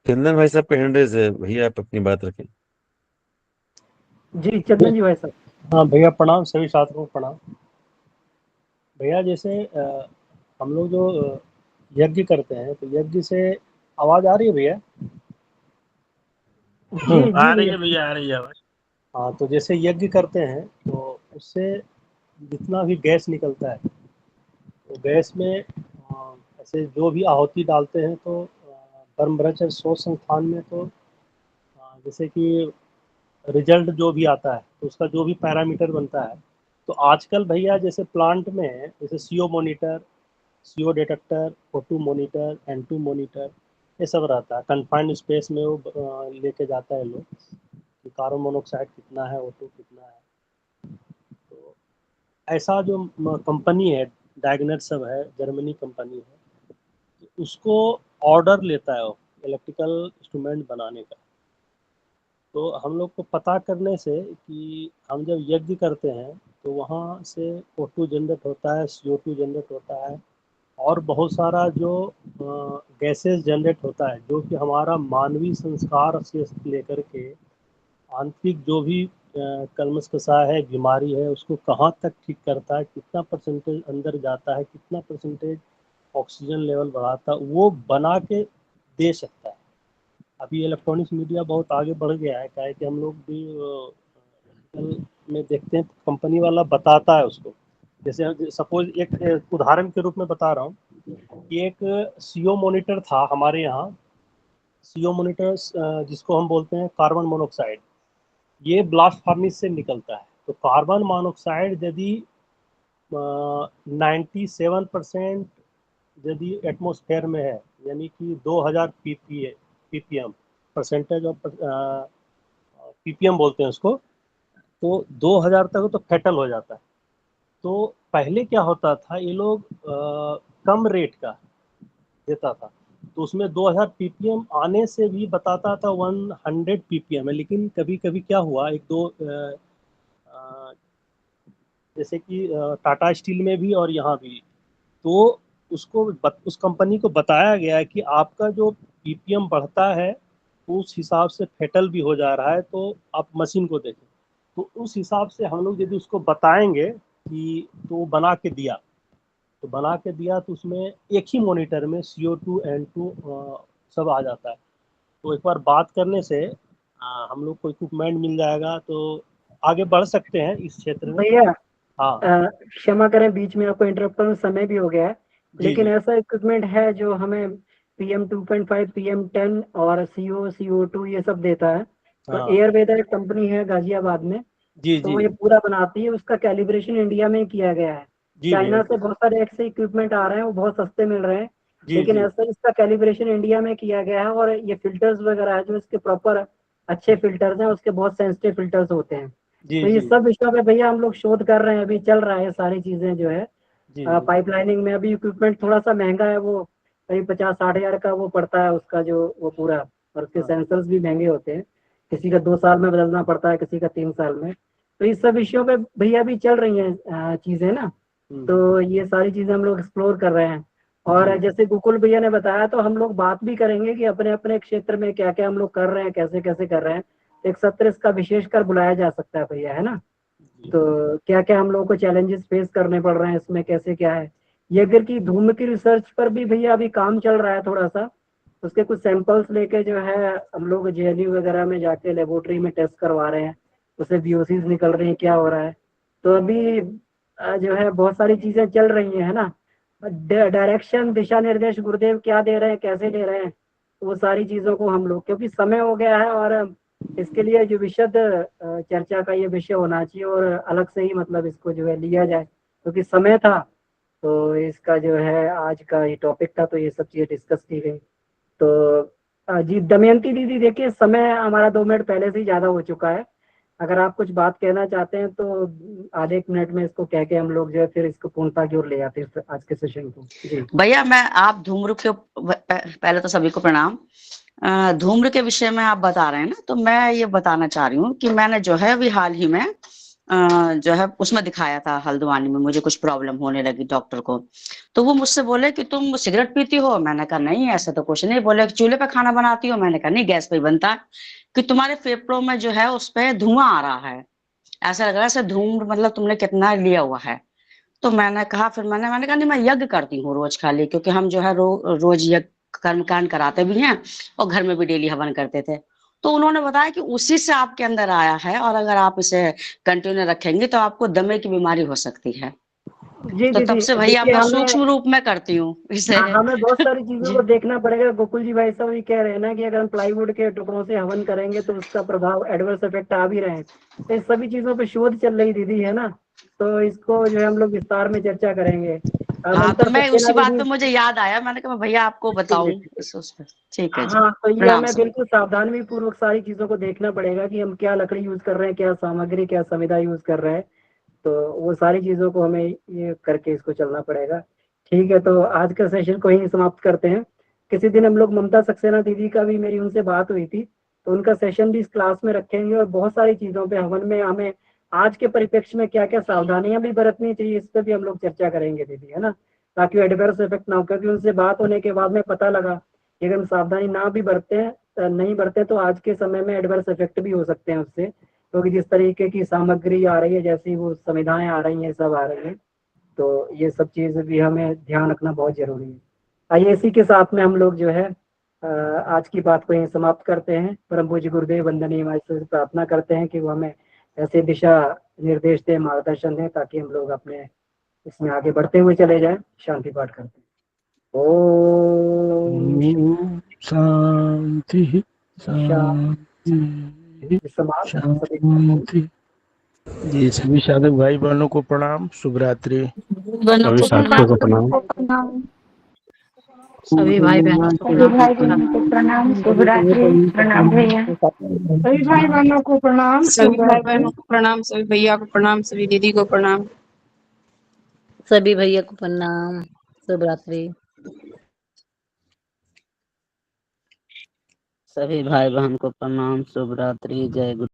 Speaker 3: चंदन भाई साहब का हैंड रेज है, भैया आप अपनी बात रखें।
Speaker 2: जी चंदन जी भाई साहब।
Speaker 4: हाँ भैया प्रणाम, सभी छात्रों को प्रणाम। भैया जैसे हम लोग जो यज्ञ करते हैं, तो यज्ञ से आवाज आ रही है भैया?
Speaker 2: जी जी
Speaker 4: आ रही
Speaker 2: भैया।
Speaker 4: है भैया, आ रही है आवाज। हाँ, तो जैसे यज्ञ करते हैं तो उससे जितना भी गैस निकलता है, तो गैस में ऐसे जो भी आहुति डालते हैं तो ब्रह्मचर्य शोध संस्थान में तो जैसे कि रिजल्ट जो भी आता है तो उसका जो भी पैरामीटर बनता है, तो आजकल भैया जैसे प्लांट में जैसे CO monitor, CO detector, O2 monitor, N2 monitor, ये सब रहता है। कन्फाइंड स्पेस में वो लेके जाता है लोग कि कार्बन मोनोऑक्साइड कितना है, O2 कितना है। तो ऐसा जो कंपनी है, डायगनर सब है, जर्मनी कंपनी है, तो उसको ऑर्डर लेता है वो इलेक्ट्रिकल इंस्ट्रूमेंट बनाने का। तो हम लोग को पता करने से कि हम जब यज्ञ करते हैं तो वहाँ से O2 जनरेट होता है, CO2 जनरेट होता है, और बहुत सारा जो गैसेस जनरेट होता है, जो कि हमारा मानवीय संस्कार से लेकर के आंतरिक जो भी कलमश कसा है, बीमारी है, उसको कहाँ तक ठीक करता है, कितना परसेंटेज अंदर जाता है, कितना परसेंटेज ऑक्सीजन लेवल बढ़ाता है, वो बना के दे सकता है। अभी इलेक्ट्रॉनिक्स मीडिया बहुत आगे बढ़ गया है, क्या है कि हम लोग भी में देखते हैं कंपनी वाला बताता है उसको। जैसे सपोज एक उदाहरण के रूप में बता रहा हूँ कि एक सीओ मॉनिटर था हमारे यहाँ। सीओ मॉनिटर जिसको हम बोलते हैं कार्बन मोनोऑक्साइड, ये ब्लास्ट फर्नेस से निकलता है। तो कार्बन मोनोऑक्साइड यदि 97% यदि एटमॉस्फेयर में है, यानी कि 2000 पीपीएम, परसेंटेज ऑफ पीपीएम बोलते हैं उसको, तो 2000 तक तो फेटल हो जाता है। तो पहले क्या होता था, ये लोग कम रेट का देता था, तो उसमें 2000 पीपीएम आने से भी बताता था 100 पीपीएम है। लेकिन कभी कभी क्या हुआ, एक दो जैसे कि टाटा स्टील में भी और यहाँ भी, तो उस कंपनी को बताया गया कि आपका जो पीपीएम बढ़ता है उस हिसाब से फेटल भी हो जा रहा है, तो आप मशीन को देखें। तो उस हिसाब से हम लोग यदि उसको बताएंगे कि, तो बना के दिया, तो बना के दिया तो उसमें एक ही मॉनिटर में CO2 N2 सब आ जाता है। तो एक बार बात करने से हम लोग को इक्विपमेंट मिल जाएगा, तो आगे बढ़ सकते हैं इस क्षेत्र में।
Speaker 2: भैया
Speaker 4: हाँ
Speaker 2: क्षमा करें बीच में आपको इंटरप्ट करूं, समय भी हो गया है,
Speaker 4: जी
Speaker 2: लेकिन
Speaker 4: जी
Speaker 2: ऐसा इक्विपमेंट है जो हमें PM2.5, PM10 और CO2 ये सब देता है। तो
Speaker 4: हाँ
Speaker 2: एयरवेदर एक कंपनी है गाजियाबाद में,
Speaker 4: जी
Speaker 2: तो
Speaker 4: जी
Speaker 2: वो ये पूरा बनाती है। उसका कैलिब्रेशन इंडिया में ही किया गया है।
Speaker 4: जी भैया
Speaker 2: चाइना से बहुत सारे ऐसे इक्विपमेंट आ रहे हैं, वो बहुत सस्ते मिल रहे हैं,
Speaker 4: जी
Speaker 2: लेकिन
Speaker 4: जी
Speaker 2: ऐसा इसका कैलिब्रेशन इंडिया में किया गया है। और ये फिल्टर्स वगैरह है जो इसके प्रॉपर अच्छे फिल्टर्स हैं, उसके बहुत सेंसिटिव फिल्टर्स होते हैं।
Speaker 4: जी
Speaker 2: तो ये
Speaker 4: जी
Speaker 2: सब विषयों पे भैया हम लोग शोध कर रहे हैं, अभी चल रहा है ये सारी चीजें जो है
Speaker 4: जी जी
Speaker 2: पाइपलाइनिंग में। अभी इक्विपमेंट थोड़ा सा महंगा है, वो करीब 50-60 हजार का वो पड़ता है उसका जो वो पूरा, और उसके
Speaker 4: हाँ
Speaker 2: सेंसर्स भी महंगे होते हैं। किसी का 2 साल में बदलना पड़ता है, किसी का 3 साल में। तो इस सब विषयों पे भैया भी चल रही हैं चीजें ना,
Speaker 4: हम्म,
Speaker 2: तो ये सारी चीजें हम लोग एक्सप्लोर कर रहे हैं। और
Speaker 4: जी
Speaker 2: जैसे गोकुल भैया ने बताया, तो हम लोग बात भी करेंगे कि अपने अपने क्षेत्र में क्या क्या हम लोग कर रहे हैं, कैसे कैसे कर रहे हैं। एक सत्र इसका विशेषकर बुलाया जा सकता है भैया, है ना।
Speaker 4: जी
Speaker 2: तो क्या क्या हम लोगों को चैलेंजेस फेस करने पड़ रहे हैं इसमें, कैसे क्या है। ये अगर की धूम की रिसर्च पर भी भैया अभी काम चल रहा है थोड़ा सा। उसके कुछ सैंपल्स लेके जो है हम लोग JNU वगैरह में जाके लेबोरेटरी में टेस्ट करवा रहे हैं, उससे VOCs निकल रही हैं, क्या हो रहा है। तो अभी जो है बहुत सारी चीजें चल रही हैं, है ना। डायरेक्शन, दिशा निर्देश गुरुदेव क्या दे रहे हैं, कैसे दे रहे हैं, वो सारी चीजों को हम लोग, क्योंकि समय हो गया है और इसके लिए जो विशद चर्चा का ये विषय होना चाहिए, और अलग से ही मतलब इसको जो है लिया जाए, क्योंकि समय था। तो इसका जो है आज का ये टॉपिक था, तो ये सब चीजें डिस्कस की गई। तो जी दमयंती दीदी, देखिए समय हमारा 2 मिनट पहले से ही ज्यादा हो चुका है। अगर आप कुछ बात कहना चाहते हैं तो आधे एक मिनट में इसको कह के हम लोग जो है फिर इसको पूर्णता की ओर ले आते हैं आज के सेशन को। जी
Speaker 1: भैया मैं आप धूम्र के पहले तो सभी को प्रणाम। धूम्र के विषय में आप बता रहे हैं ना, तो मैं ये बताना चाह रही हूँ कि मैंने जो है अभी हाल ही में जो है उसमें दिखाया था हल्द्वानी में। मुझे कुछ प्रॉब्लम होने लगी डॉक्टर को, तो वो मुझसे बोले कि तुम सिगरेट पीती हो। मैंने कहा नहीं ऐसा तो कुछ नहीं। बोले कि चूल्हे पे खाना बनाती हो। मैंने कहा नहीं, गैस पे ही बनता है। कि तुम्हारे फेफड़ों में जो है उस पे धुआं आ रहा है, ऐसा लग रहा है ऐसे धूम्र मतलब तुमने कितना लिया हुआ है। तो मैंने कहा, फिर मैंने कहा नहीं मैं यज्ञ करती हूँ रोज खाली, क्योंकि हम जो है रोज यज्ञ कर्मकांड कराते भी हैं और घर में भी डेली हवन करते थे।
Speaker 5: तो उन्होंने बताया कि उसी से आपके अंदर आया है, और अगर आप इसे कंटिन्यू रखेंगे तो आपको दमे की बीमारी हो सकती है।
Speaker 2: जी
Speaker 5: तो तब
Speaker 2: दीदी,
Speaker 5: से भैया
Speaker 2: देखिए
Speaker 5: मैं
Speaker 2: हमें
Speaker 5: सूक्ष्म रूप में करती हूँ इसे।
Speaker 2: हमें बहुत सारी चीजों
Speaker 5: जी।
Speaker 2: को देखना पड़ेगा। गोकुल जी भाई साहब ये कह रहे हैं ना कि अगर हम प्लाईवुड के टुकड़ों से हवन करेंगे तो उसका प्रभाव एडवर्स इफेक्ट आ भी रहे हैं। तो इस सभी चीजों पे शोध चल रही दीदी, है ना। तो इसको जो है हम लोग विस्तार में चर्चा करेंगे। अब
Speaker 5: हाँ, तो
Speaker 2: अंतर
Speaker 5: मैं
Speaker 2: सक्सेना
Speaker 5: उसी बात
Speaker 2: दीदी।
Speaker 5: पे मुझे याद आया, मैंने कहा मैं भैया आपको
Speaker 2: जी जी
Speaker 5: बताऊं
Speaker 2: जी।
Speaker 5: उस पे। ठीक है जी।
Speaker 2: हाँ, तो ये
Speaker 5: प्रणाम
Speaker 2: हमें
Speaker 5: सभी।
Speaker 2: बिल्कुल सावधानी पूर्वक सारी चीजों को देखना पड़ेगा कि हम क्या लकड़ी यूज कर रहे हैं, क्या सामग्री, क्या संविदा यूज कर रहे हैं। तो वो सारी चीजों को हमें ये करके इसको चलना पड़ेगा। ठीक है, तो आज का सेशन को यहीं समाप्त करते हैं। किसी दिन हम लोग ममता सक्सेना दीदी का भी, मेरी उनसे बात हुई थी, तो उनका सेशन भी इस क्लास में रखेंगे और बहुत सारी चीजों पे हवन में हमें आज के परिप्रेक्ष्य में क्या क्या सावधानियां भी बरतनी चाहिए, इस पर भी हम लोग चर्चा करेंगे दीदी, है ना। ताकि एडवर्स इफेक्ट ना हो, क्योंकि उनसे बात होने के बाद में पता लगा कि अगर हम सावधानी ना भी बरते हैं, नहीं बरते, तो आज के समय में एडवर्स इफेक्ट भी हो सकते हैं उससे। क्योंकि जिस तरीके की सामग्री आ रही है, जैसी वो संविधाएं आ रही हैं, सब आ रही हैं, तो ये सब चीज भी हमें ध्यान रखना बहुत जरूरी है। आइए इसी के साथ में हम लोग जो है आज की बात को यहीं समाप्त करते हैं। परम पूज्य गुरुदेव वंदनीय माई से प्रार्थना करते हैं कि वो हमें ऐसे दिशा निर्देश दें, मार्गदर्शन दें, ताकि हम लोग अपने इसमें आगे बढ़ते हुए चले जाएं। शांति पाठ करते हैं। ओम
Speaker 6: ओम शांति
Speaker 2: शांति।
Speaker 6: शांति
Speaker 2: समाप्त सभी को।
Speaker 6: शांति। जी, सभी साधक भाई बहनों को प्रणाम, शुभ रात्रि।
Speaker 7: सभी साथियों को प्रणाम।
Speaker 1: सभी भाई बहनों को
Speaker 8: सभी
Speaker 1: प्रणाम।
Speaker 8: भाई बहनों को प्रणाम, शुभ रात्रि, प्रणाम भैया।
Speaker 7: सभी भाई बहनों को प्रणाम, सभी भाई बहनों को प्रणाम, सभी भैया को प्रणाम, सभी दीदी को प्रणाम।
Speaker 8: सभी भैया को प्रणाम, शुभ रात्रि। सभी भाई बहन को प्रणाम, शुभ रात्रि, जय गुरु।